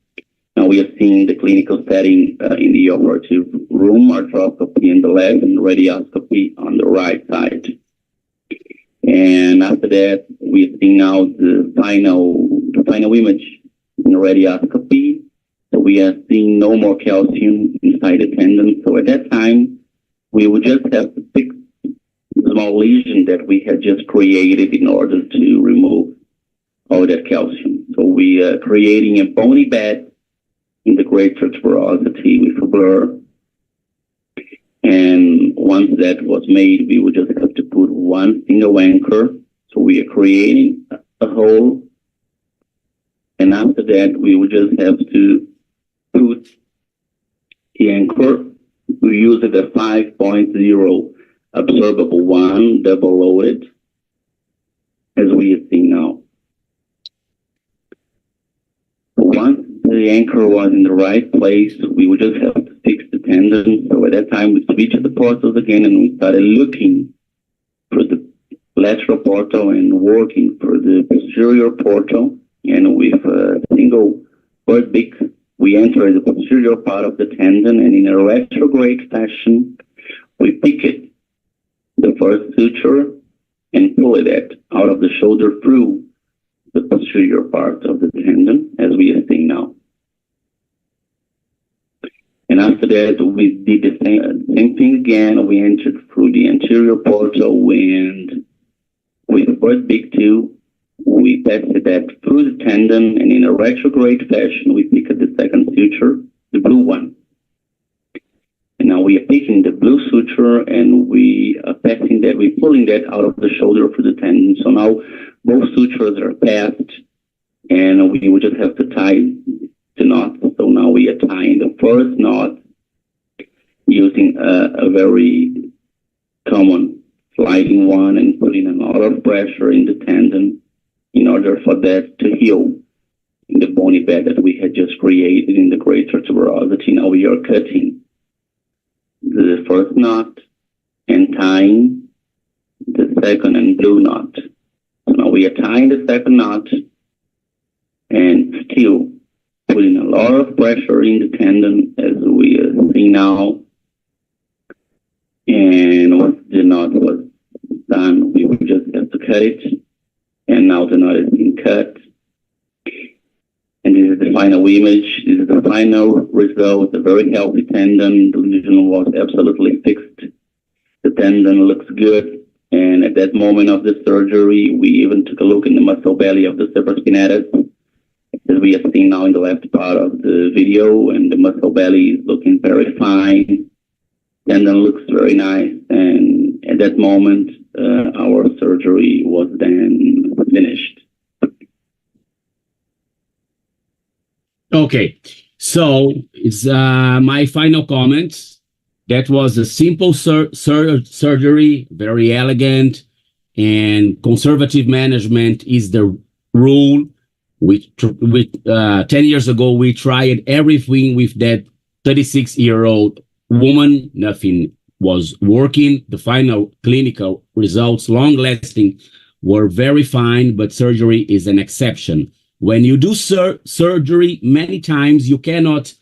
S9: Now we are seeing the clinical setting in the operative room, arthroscopy in the left and radioscopy on the right side. And after that, we are seeing now the final image in radioscopy. So we are seeing no more calcium inside the tendon. So at that time, we would just have to fix the small lesion that we had just created in order to remove all that calcium. So we are creating a bony bed in the greater tuberosity with a blur. And once that was made, we would just have to put one single anchor. So we are creating a hole. And after that, we would just have to put the anchor. We use it a 5.0 absorbable one, double loaded, as we are seeing now. Once the anchor was in the right place, we would just have to fix the tendon. So at that time, we switched the portals again, and we started looking for the lateral portal and working for the posterior portal. And with a single bird beak, we entered the posterior part of the tendon, and in a retrograde fashion, we picked the first suture and pulled it out of the shoulder through the posterior part of the tendon, as we are seeing now. And after that, we did the same thing again. We entered through the anterior portal, and with the bird beak too, we passed that through the tendon, and in a retrograde fashion, we picked the second suture, the blue one. And now we are picking the blue suture, and we are passing that, we're pulling that out of the shoulder for the tendon. So now both sutures are passed, and we would just have to tie the knot. So now we are tying the first knot using a very common sliding one and putting a lot of pressure in the tendon in order for that to heal in the bony bed that we had just created in the greater tuberosity. Now we are cutting the first knot and tying the second and blue knot. So now we are tying the second knot and still putting a lot of pressure in the tendon, as we see now. And once the knot was done, we would just have to cut it. And now the knot is being cut. And this is the final image. This is the final result. A very healthy tendon. The lesion was absolutely fixed. The tendon looks good. And at that moment of the surgery, we even took a look in the muscle belly of the supraspinatus, as we are seeing now in the left part of the video. And the muscle belly is looking very fine. Tendon looks very nice. And at that moment, our surgery was then finished.
S8: Okay, so it's my final comments. That was a simple surgery, very elegant, and conservative management is the rule. 10 years ago, we tried everything with that 36-year-old woman. Nothing was working. The final clinical results, long-lasting, were very fine, but surgery is an exception. When you do surgery, many times you cannot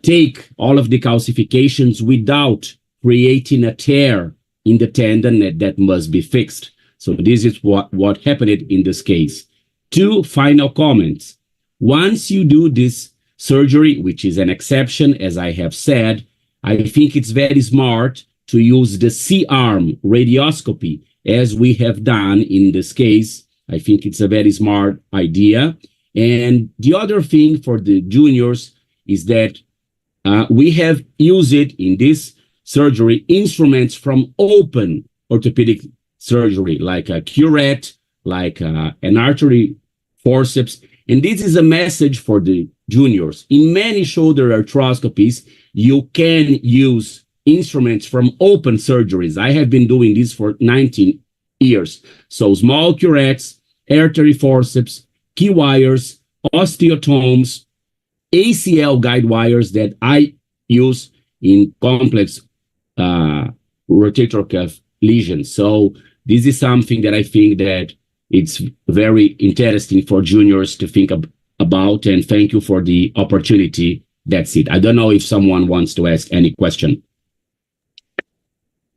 S8: take all of the calcifications without creating a tear in the tendon that must be fixed. So this is what happened in this case. Two final comments. Once you do this surgery, which is an exception, as I have said, I think it's very smart to use the C-arm radioscopy, as we have done in this case. I think it's a very smart idea. And the other thing for the juniors is that we have used it in this surgery, instruments from open orthopedic surgery, like a curette, like an artery forceps. And this is a message for the juniors. In many shoulder arthroscopies, you can use instruments from open surgeries. I have been doing this for 19 years. So small curettes, artery forceps, key wires, osteotomes, ACL guide wires that I use in complex rotator cuff lesions. So this is something that I think that it's very interesting for juniors to think about, and thank you for the opportunity. That's it. I don't know if someone wants to ask any question.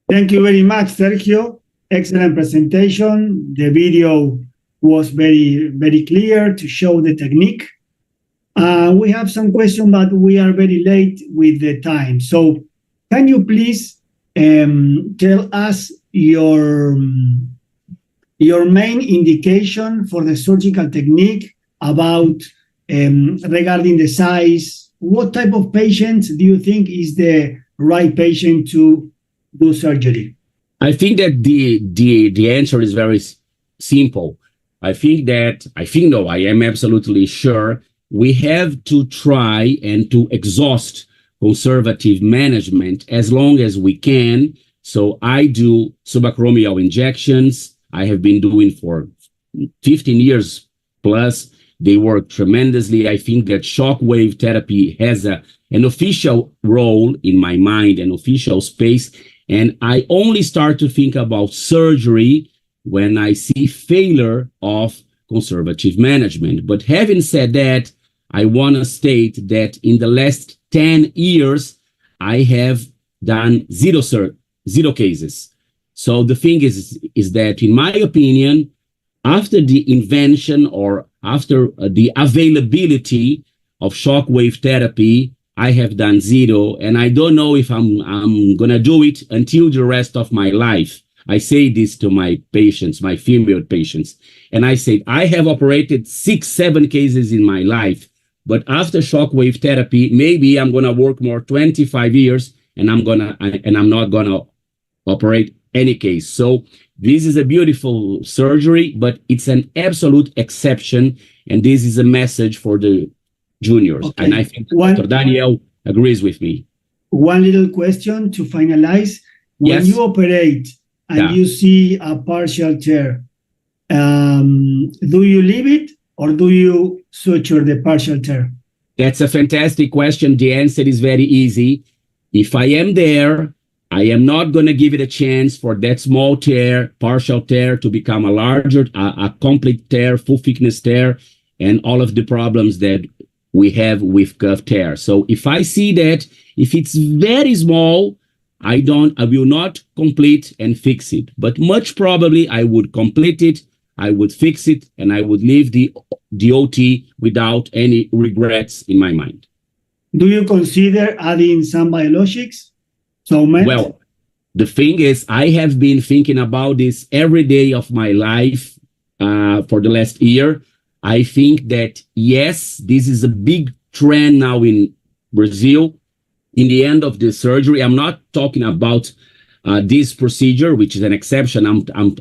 S3: Thank you very much, Sergio. Excellent presentation. The video was very, very clear to show the technique. We have some questions, but we are very late with the time. So can you please tell us your main indication for the surgical technique about regarding the size? What type of patients do you think is the right patient to do surgery?
S8: I think that the answer is very simple. I am absolutely sure we have to try and to exhaust conservative management as long as we can. So I do subacromial injections. I have been doing for 15 years plus. They work tremendously. I think that shockwave therapy has an official role in my mind, an official space. And I only start to think about surgery when I see failure of conservative management. But having said that, I want to state that in the last 10 years, I have done zero cases. So the thing is that, in my opinion, after the invention or after the availability of shockwave therapy, I have done zero, and I don't know if I'm going to do it until the rest of my life. I say this to my patients, my female patients, and I say, I have operated 6-7 cases in my life, but after shockwave therapy, maybe I'm going to work more 25 years, and I'm not going to operate any case. So this is a beautiful surgery, but it's an absolute exception, and this is a message for the juniors. Okay. And I think Dr. Daniel agrees with me.
S3: One little question to finalize. When you operate and you see a partial tear, do you leave it or do you suture the partial tear?
S8: That's a fantastic question. The answer is very easy. If I am there, I am not going to give it a chance for that small tear, partial tear, to become a larger, a complete tear, full thickness tear, and all of the problems that we have with cuff tear. So if I see that, if it's very small, I will not complete and fix it. But much probably I would complete it, I would fix it, and I would leave the OT without any regrets in my mind.
S3: Do you consider adding some biologics?
S8: Well, the thing is, I have been thinking about this every day of my life for the last year. I think that, yes, this is a big trend now in Brazil. In the end of the surgery, I'm not talking about this procedure, which is an exception.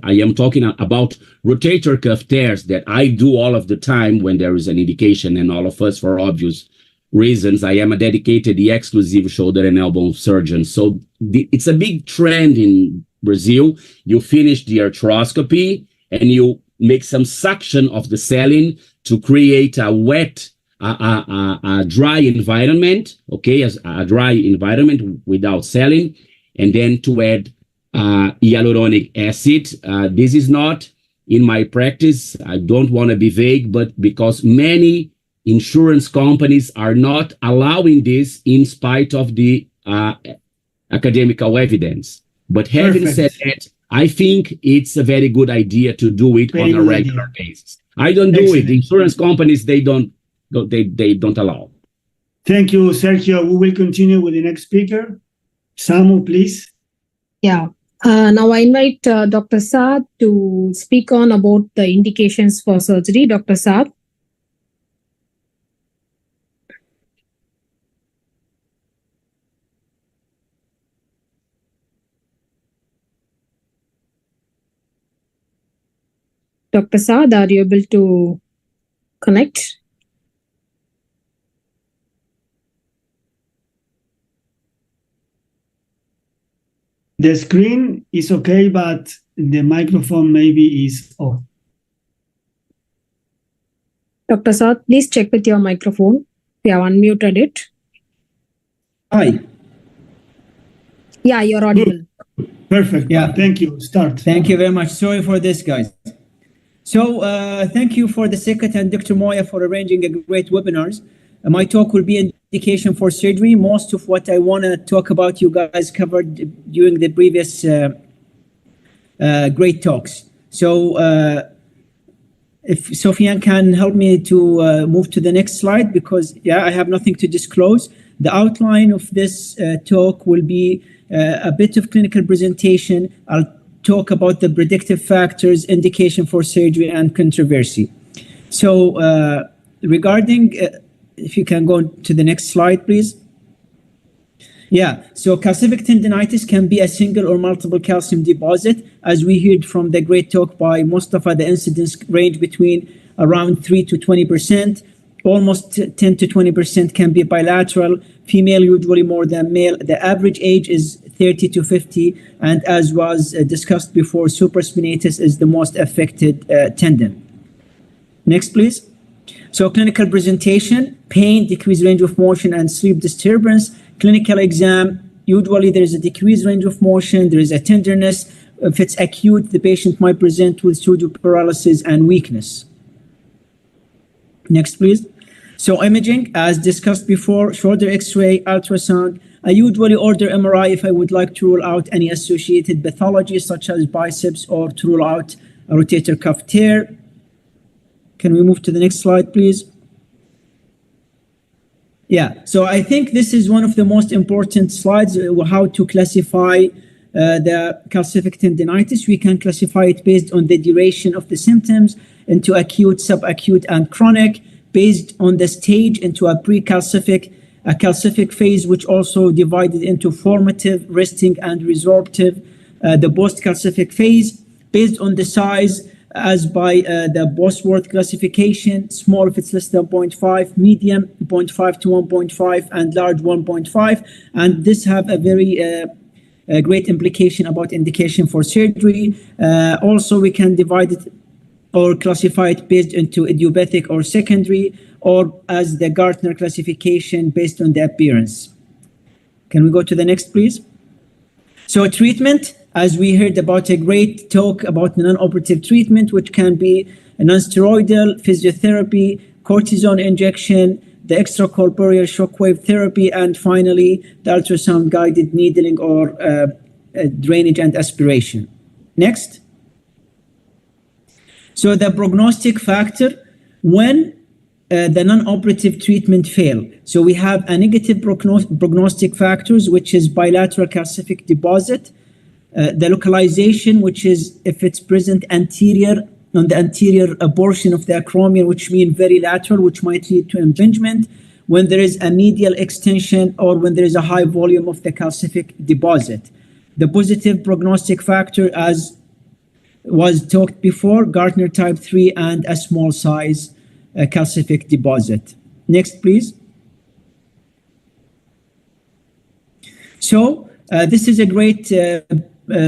S8: I am talking about rotator cuff tears that I do all of the time when there is an indication, and all of us, for obvious reasons, I am a dedicated, exclusive shoulder and elbow surgeon. So it's a big trend in Brazil. You finish the arthroscopy and you make some suction of the saline to create a wet, a dry environment, okay, as a dry environment without saline, and then to add hyaluronic acid. This is not in my practice. I don't want to be vague, but because many insurance companies are not allowing this in spite of the academical evidence. But having said that, I think it's a very good idea to do it on a regular basis. I don't do it. Insurance companies, they don't allow.
S3: Thank you, Sergio. We will continue with the next speaker. Samu, please.
S5: Yeah. Now I invite Dr. Saad to speak on about the indications for surgery. Dr. Saad. Dr. Saad, are you able to connect?
S3: The screen is okay, but the microphone maybe is off.
S5: Dr. Saad, please check with your microphone. You have unmuted it.
S10: Hi.
S5: Yeah, you're audible.
S3: Perfect.
S10: Yeah.
S3: Thank you. Start.
S10: Thank you very much. Sorry for this, guys. So thank you for the SICOT and Dr. Moya for arranging a great webinars. My talk will be indication for surgery. Most of what I want to talk about, you guys covered during the previous great talks. So if Sofian can help me to move to the next slide, because I have nothing to disclose. The outline of this talk will be a bit of clinical presentation. I'll talk about the predictive factors, indication for surgery, and controversy. So regarding, if you can go to the next slide, please. Yeah, so calcific tendinitis can be a single or multiple calcium deposit. As we heard from the great talk by Mustafa, the incidence range between around 3 to 20%. Almost 10 to 20% can be bilateral, female usually more than male. The average age is 30 to 50, and as was discussed before, supraspinatus is the most affected tendon. Next, please. So clinical presentation, pain, decreased range of motion, and sleep disturbance. Clinical exam, usually there is a decreased range of motion, there is a tenderness. If it's acute, the patient might present with pseudo-paralysis and weakness. Next, please. So imaging, as discussed before, shoulder X-ray, ultrasound. I usually order MRI if I would like to rule out any associated pathology such as biceps or to rule out a rotator cuff tear. Can we move to the next slide, please? Yeah, so I think this is one of the most important slides, how to classify the calcific tendinitis. We can classify it based on the duration of the symptoms into acute, subacute, and chronic, based on the stage into a pre-calcific, a calcific phase, which also divided into formative, resting, and resorptive, the post-calcific phase, based on the size as by the Bosworth classification, small if it's less than 0.5, medium 0.5 to 1.5, and large 1.5. And this have a very great implication about indication for surgery. Also, we can divide it or classify it based into idiopathic or secondary, or as the Gartner classification based on the appearance. Can we go to the next, please? So treatment, as we heard about a great talk about non-operative treatment, which can be a non-steroidal physiotherapy, cortisone injection, the extracorporeal shockwave therapy, and finally, the ultrasound-guided needling or drainage and aspiration. Next. So the prognostic factor when the non-operative treatment fail. So we have a negative prognostic factors, which is bilateral calcific deposit, the localization, which is if it's present anterior on the anterior portion of the acromion, which means very lateral, which might lead to impingement, when there is a medial extension or when there is a high volume of the calcific deposit. The positive prognostic factor, as was talked before, Gartner type 3 and a small size calcific deposit. Next, please. So this is a great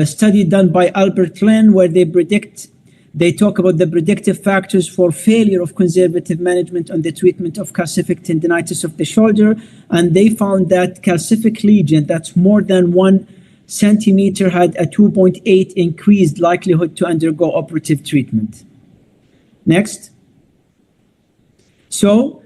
S10: study done by Albert Lin, where they talk about the predictive factors for failure of conservative management on the treatment of calcific tendinitis of the shoulder. And they found that calcific lesion that's more than 1 centimeter had a 2.8 increased likelihood to undergo operative treatment. Next. So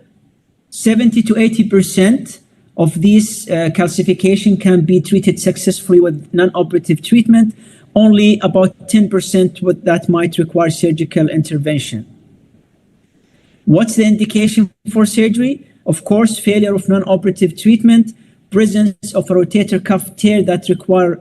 S10: 70 to 80% of these calcification can be treated successfully with non-operative treatment. Only about 10% that might require surgical intervention. What's the indication for surgery? Of course, failure of non-operative treatment, presence of a rotator cuff tear that require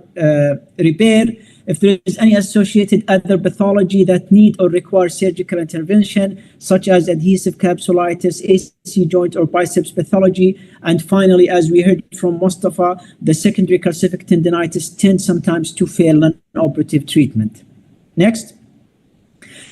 S10: repair, if there is any associated other pathology that need or require surgical intervention, such as adhesive capsulitis, AC joint or biceps pathology, and finally, as we heard from Mustafa, the secondary calcific tendinitis tends sometimes to fail non-operative treatment. Next.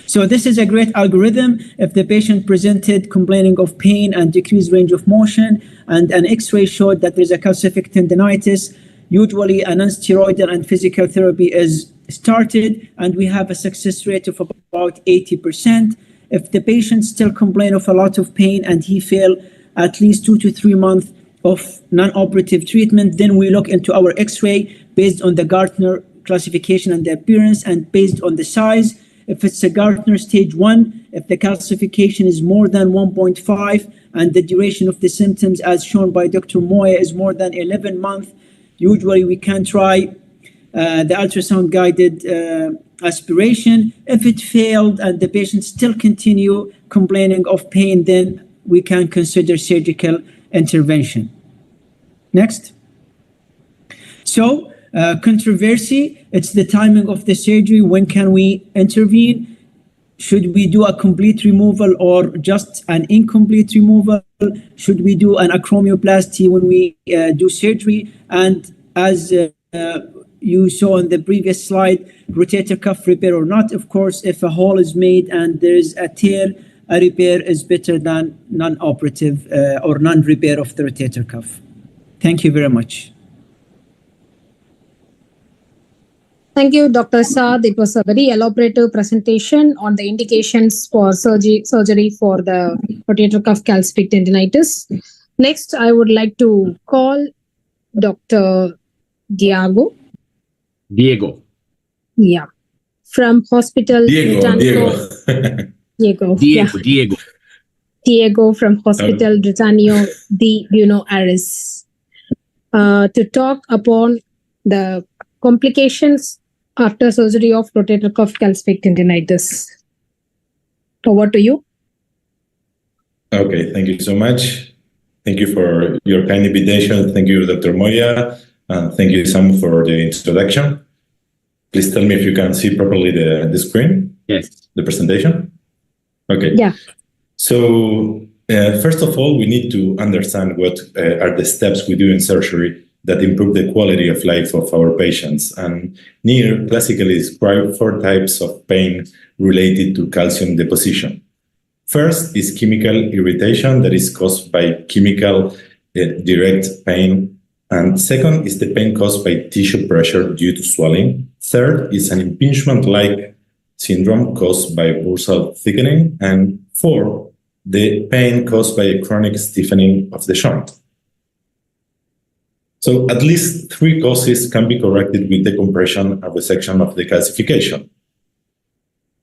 S10: So this is a great algorithm. If the patient presented complaining of pain and decreased range of motion, and an X-ray showed that there's a calcific tendinitis, usually a non-steroidal and physical therapy is started, and we have a success rate of about 80%. If the patient still complains of a lot of pain and he failed at least 2 to 3 months of non-operative treatment, then we look into our X-ray based on the Gartner classification and the appearance and based on the size. If it's a Gartner stage 1, if the calcification is more than 1.5 and the duration of the symptoms as shown by Dr. Moya is more than 11 months, usually we can try the ultrasound-guided aspiration. If it failed and the patient still continue complaining of pain, then we can consider surgical intervention. Next. So, controversy, it's the timing of the surgery. When can we intervene? Should we do a complete removal or just an incomplete removal? Should we do an acromioplasty when we do surgery? And as you saw on the previous slide, rotator cuff repair or not, of course, if a hole is made and there is a tear, a repair is better than non-operative or non-repair of the rotator cuff. Thank you very much.
S5: Thank you, Dr. Saad. It was a very elaborate presentation on the indications for surgery for the rotator cuff calcific tendinitis. Next, I would like to call Dr. Diego. Yeah. From Hospital
S11: Diego
S5: from Hospital Britannia de Buenos Aires to talk upon the complications after surgery of rotator cuff calcific tendinitis. Over to you.
S11: Okay, thank you so much. Thank you for your kind invitation. Thank you, Dr. Moya. Thank you, Samu, for the introduction. Please tell me if you can see properly the screen.
S8: Yes.
S11: The presentation. Okay.
S5: Yeah.
S11: So first of all, we need to understand what are the steps we do in surgery that improve the quality of life of our patients. And Neer classically described 4 types of pain related to calcium deposition. First is chemical irritation that is caused by chemical direct pain. And second is the pain caused by tissue pressure due to swelling. Third is an impingement-like syndrome caused by bursal thickening, and 4, the pain caused by a chronic stiffening of the joint. So at least 3 causes can be corrected with decompression and resection of the calcification.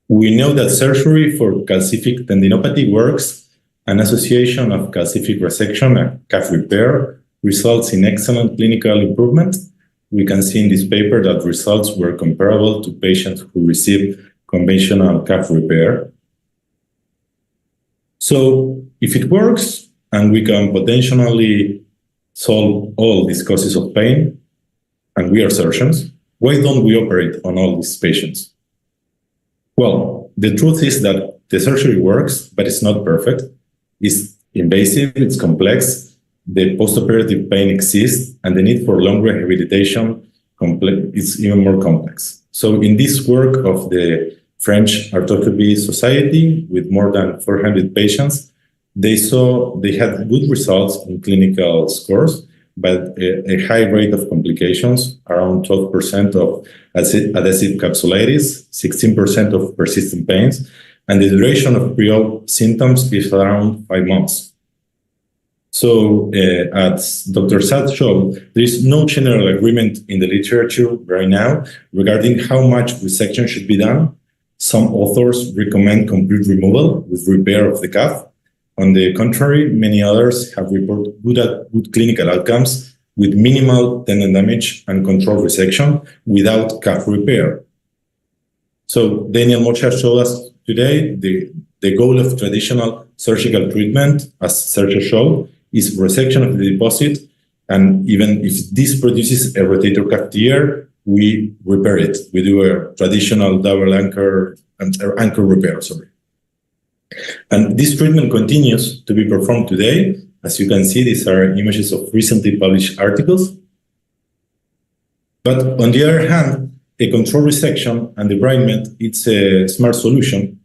S11: We know that surgery for calcific tendinopathy works. An association of calcific resection and calf repair results in excellent clinical improvement. We can see in this paper that results were comparable to patients who received conventional calf repair. So if it works and we can potentially solve all these causes of pain, and we are surgeons, why don't we operate on all these patients? Well, the truth is that the surgery works, but it's not perfect. It's invasive, it's complex, the postoperative pain exists, and the need for long rehabilitation is even more complex. So in this work of the French Arthroscopy Society, with more than 400 patients, they saw they had good results in clinical scores, but a high rate of complications, around 12% of adhesive capsulitis, 16% of persistent pains, and the duration of pre-op symptoms is around 5 months. So as Dr. Saad showed, there is no general agreement in the literature right now regarding how much resection should be done. Some authors recommend complete removal with repair of the calf. On the contrary, many others have reported good clinical outcomes with minimal tendon damage and controlled resection without calf repair. So Daniel Moya showed us today the goal of traditional surgical treatment, as Sergio showed, is resection of the deposit, and even if this produces a rotator cuff tear, we repair it. We do a traditional double anchor repair, And this treatment continues to be performed today. As you can see, these are images of recently published articles. But on the other hand, a controlled resection and debridement, it's a smart solution.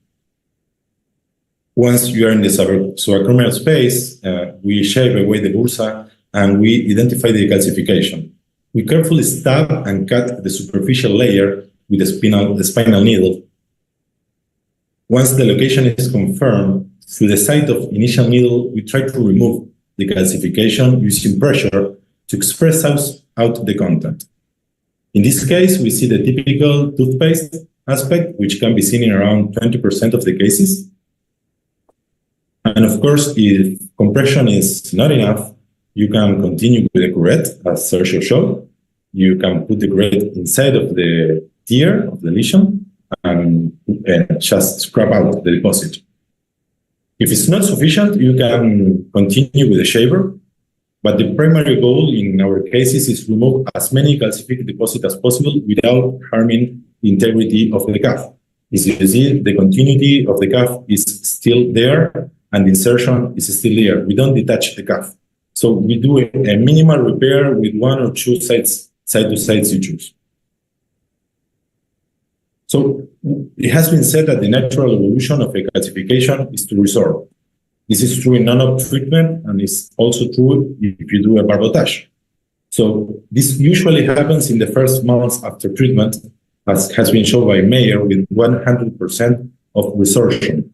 S11: Once you are in the subacromial space, we shave away the bursa and we identify the calcification. We carefully stab and cut the superficial layer with the spinal needle. Once the location is confirmed, through the site of initial needle, we try to remove the calcification using pressure to express out the content. In this case, we see the typical toothpaste aspect, which can be seen in around 20% of the cases. And of course, if compression is not enough, you can continue with the curette, as Sergio showed. You can put the curette inside of the tear of the lesion and just scrub out the deposit. If it's not sufficient, you can continue with the shaver, but the primary goal in our cases is to remove as many calcific deposits as possible without harming the integrity of the calf. As you see, the continuity of the calf is still there, and the insertion is still there. We don't detach the calf. So we do a minimal repair with 1 or 2 side-to-side sutures. So it has been said that the natural evolution of a calcification is to resorb. This is true in non-op treatment, and it's also true if you do a barbotage. So this usually happens in the first months after treatment, as has been shown by Meyer, with 100% of resorption.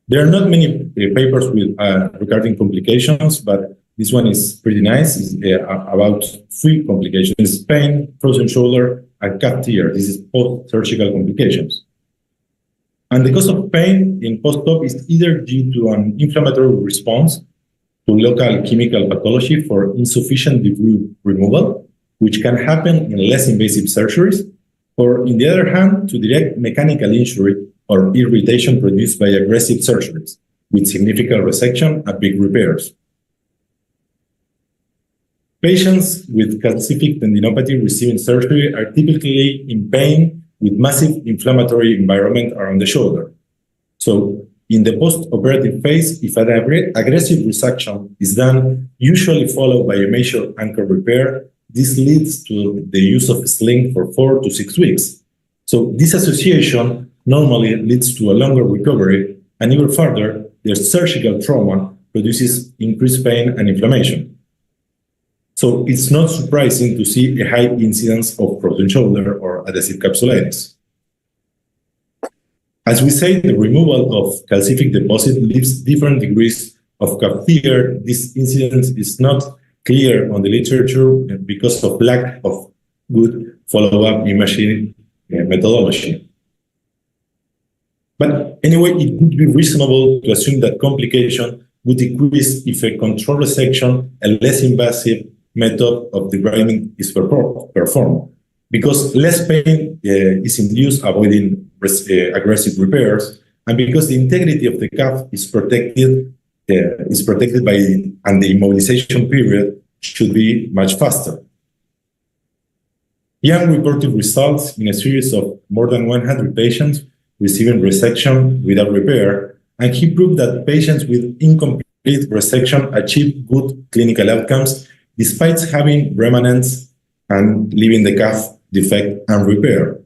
S11: There are not many papers with regarding complications, but this one is pretty nice. It's about 3 complications: pain, frozen shoulder, and calf tear. This is post-surgical complications. And the cause of pain in post-op is either due to an inflammatory response to local chemical pathology for insufficient debris removal, which can happen in less invasive surgeries, or on the other hand, to direct mechanical injury or irritation produced by aggressive surgeries with significant resection and big repairs. Patients with calcific tendinopathy receiving surgery are typically in pain with massive inflammatory environment around the shoulder. So in the post-operative phase, if an aggressive resection is done, usually followed by a major anchor repair, this leads to the use of a sling for 4 to 6 weeks. So this association normally leads to a longer recovery, and even further, the surgical trauma produces increased pain and inflammation. So it's not surprising to see a high incidence of frozen shoulder or adhesive capsulitis. As we say, the removal of calcific deposit leaves different degrees of calf tear. This incidence is not clear on the literature because of lack of good follow-up imaging methodology. But anyway, it would be reasonable to assume that complication would decrease if a control resection, a less invasive method of debriding is performed, because less pain is induced, avoiding aggressive repairs, and because the integrity of the calf is protected by, and the immobilization period should be much faster. Young reported results in a series of more than 100 patients receiving resection without repair, and he proved that patients with incomplete resection achieve good clinical outcomes despite having remnants and leaving the calf defect unrepaired.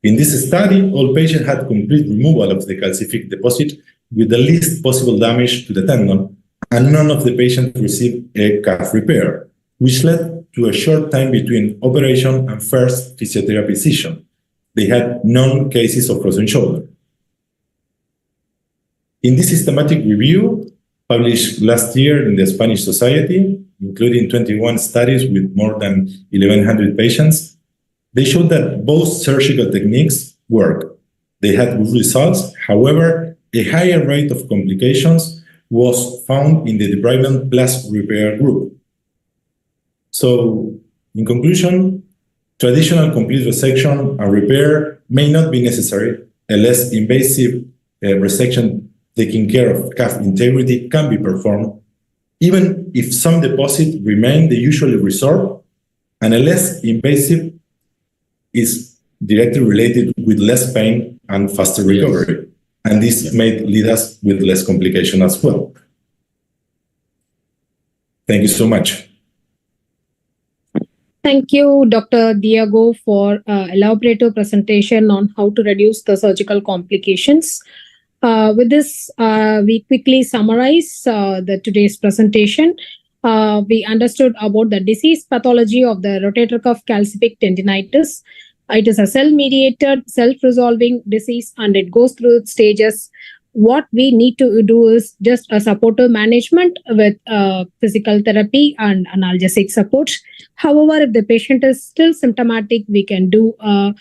S11: In this study, all patients had complete removal of the calcific deposit with the least possible damage to the tendon, and none of the patients received a calf repair, which led to a short time between operation and first physiotherapy session. They had no cases of frozen shoulder. In this systematic review, published last year in the Spanish Society, including 21 studies with more than 1,100 patients, they showed that both surgical techniques work. They had good results. However, a higher rate of complications was found in the debridement plus repair group. So, in conclusion, traditional complete resection and repair may not be necessary. A less invasive resection taking care of calf integrity can be performed, even if some deposit remain the usually resorbed, and a less invasive is directly related with less pain and faster recovery. And this may lead us with less complication as well. Thank you so much.
S5: Thank you, Dr. Diego, for elaborative presentation on how to reduce the surgical complications. With this, we quickly summarize today's presentation. We understood about the disease pathology of the rotator cuff calcific tendinitis. It is a cell-mediated, self-resolving disease, and it goes through its stages. What we need to do is just a supportive management with physical therapy and analgesic support. However, if the patient is still symptomatic, we can do a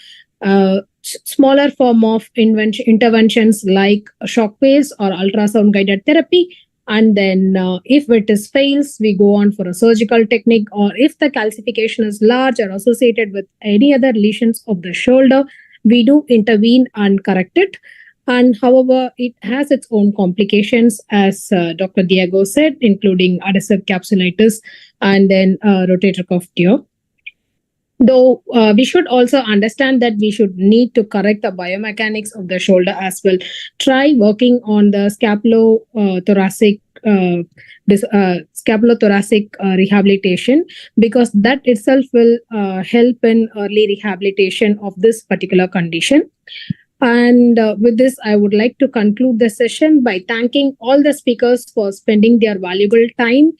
S5: smaller form of interventions like shockwaves or ultrasound-guided therapy. And then if it fails, we go on for a surgical technique, or if the calcification is large or associated with any other lesions of the shoulder, we do intervene and correct it. And however, it has its own complications, as Dr. Diego said, including adhesive capsulitis and then rotator cuff tear. Though we should also understand that we should need to correct the biomechanics of the shoulder as well. Try working on the scapulothoracic rehabilitation, because that itself will help in early rehabilitation of this particular condition. And with this, I would like to conclude the session by thanking all the speakers for spending their valuable time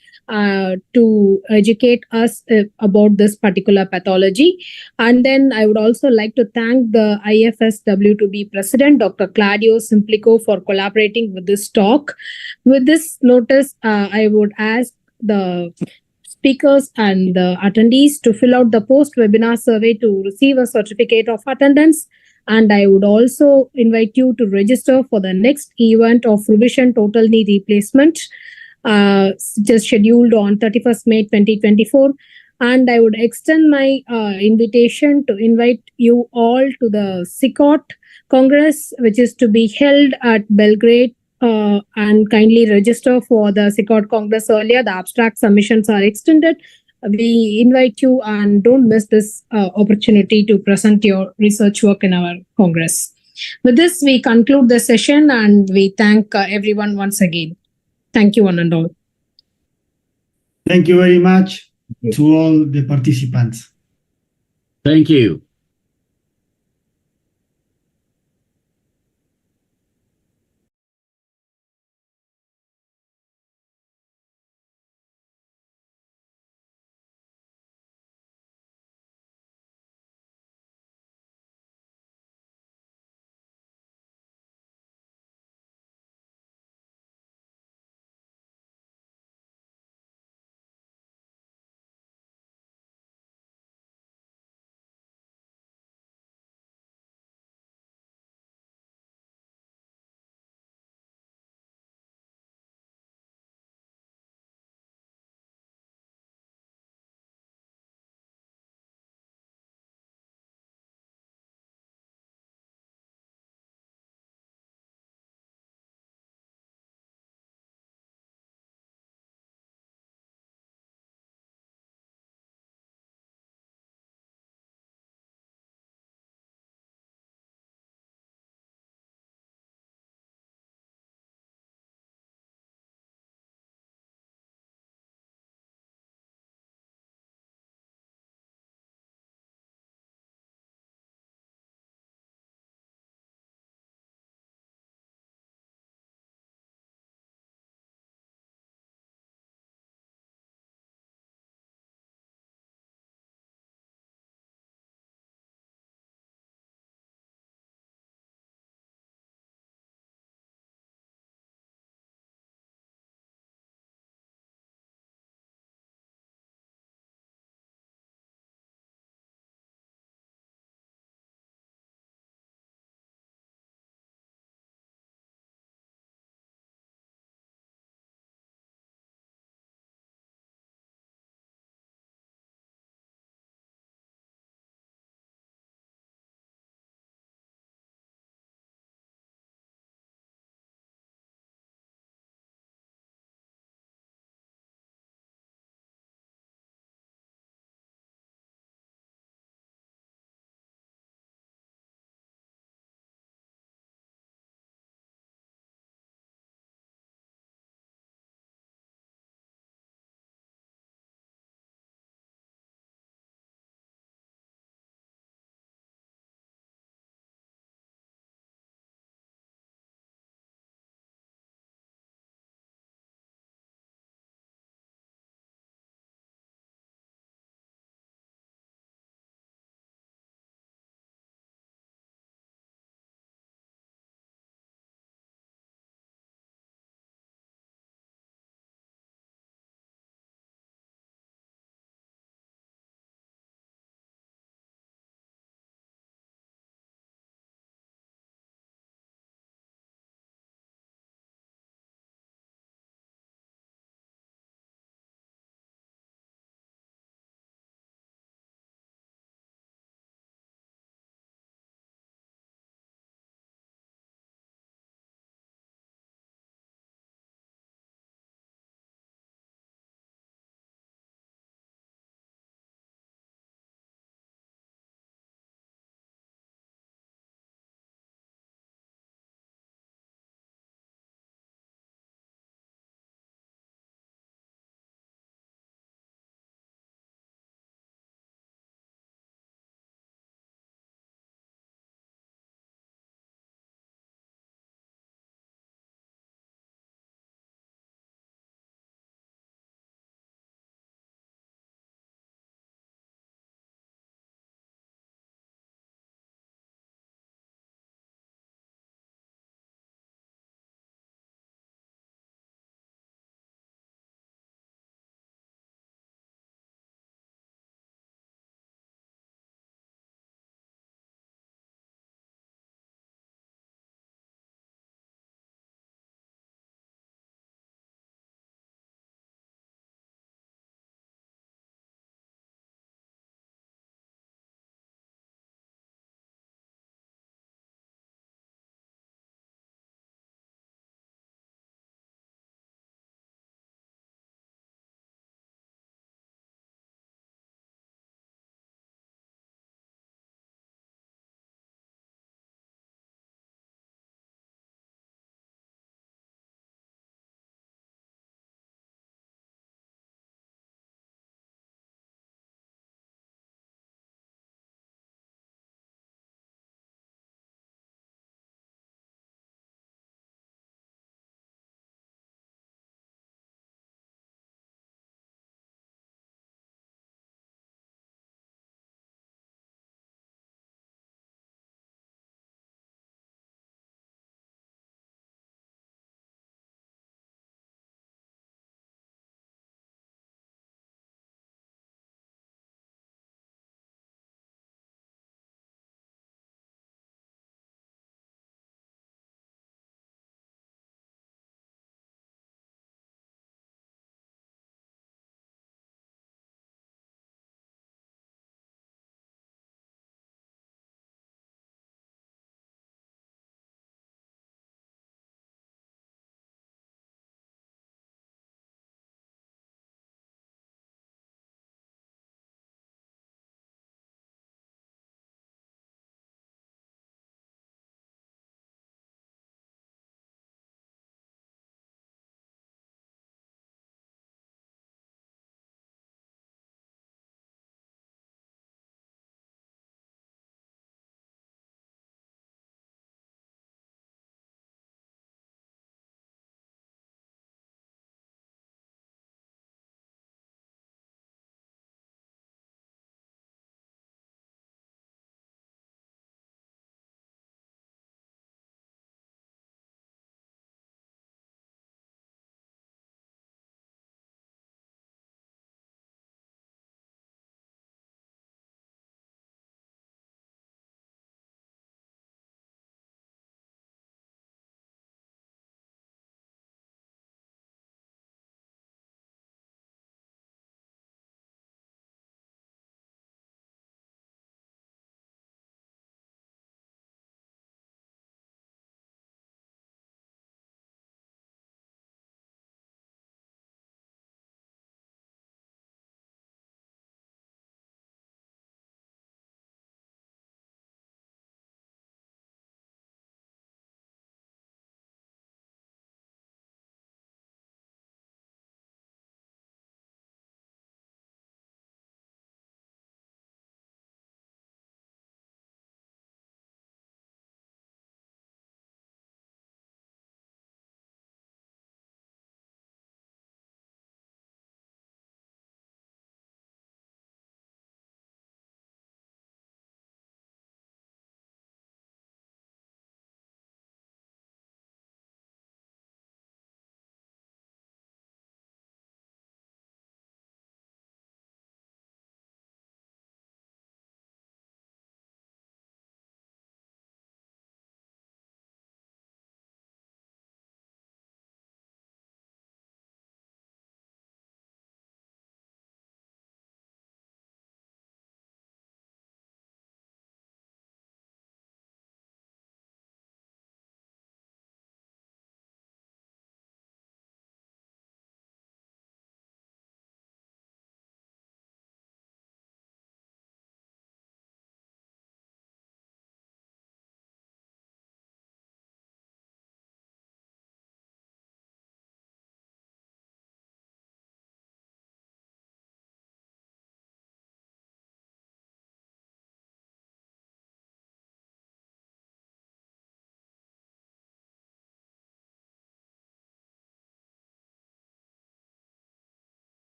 S5: to educate us about this particular pathology. And then I would also like to thank the IFSWT President, Dr. Claudio Simplicio, for collaborating with this talk. With this notice, I would ask the speakers and the attendees to fill out the post-webinar survey to receive a certificate of attendance. And I would also invite you to register for the next event of revision total knee replacement, just scheduled on 31st May 2024. And I would extend my invitation to invite you all to the SICOT Congress, which is to be held at Belgrade, and kindly register for the SICOT Congress earlier. The abstract submissions are extended. We invite you and don't miss this opportunity to present your research work in our Congress. With this, we conclude the session and we thank everyone once again. Thank you, one and all.
S3: Thank you very much to all the participants.
S8: Thank you.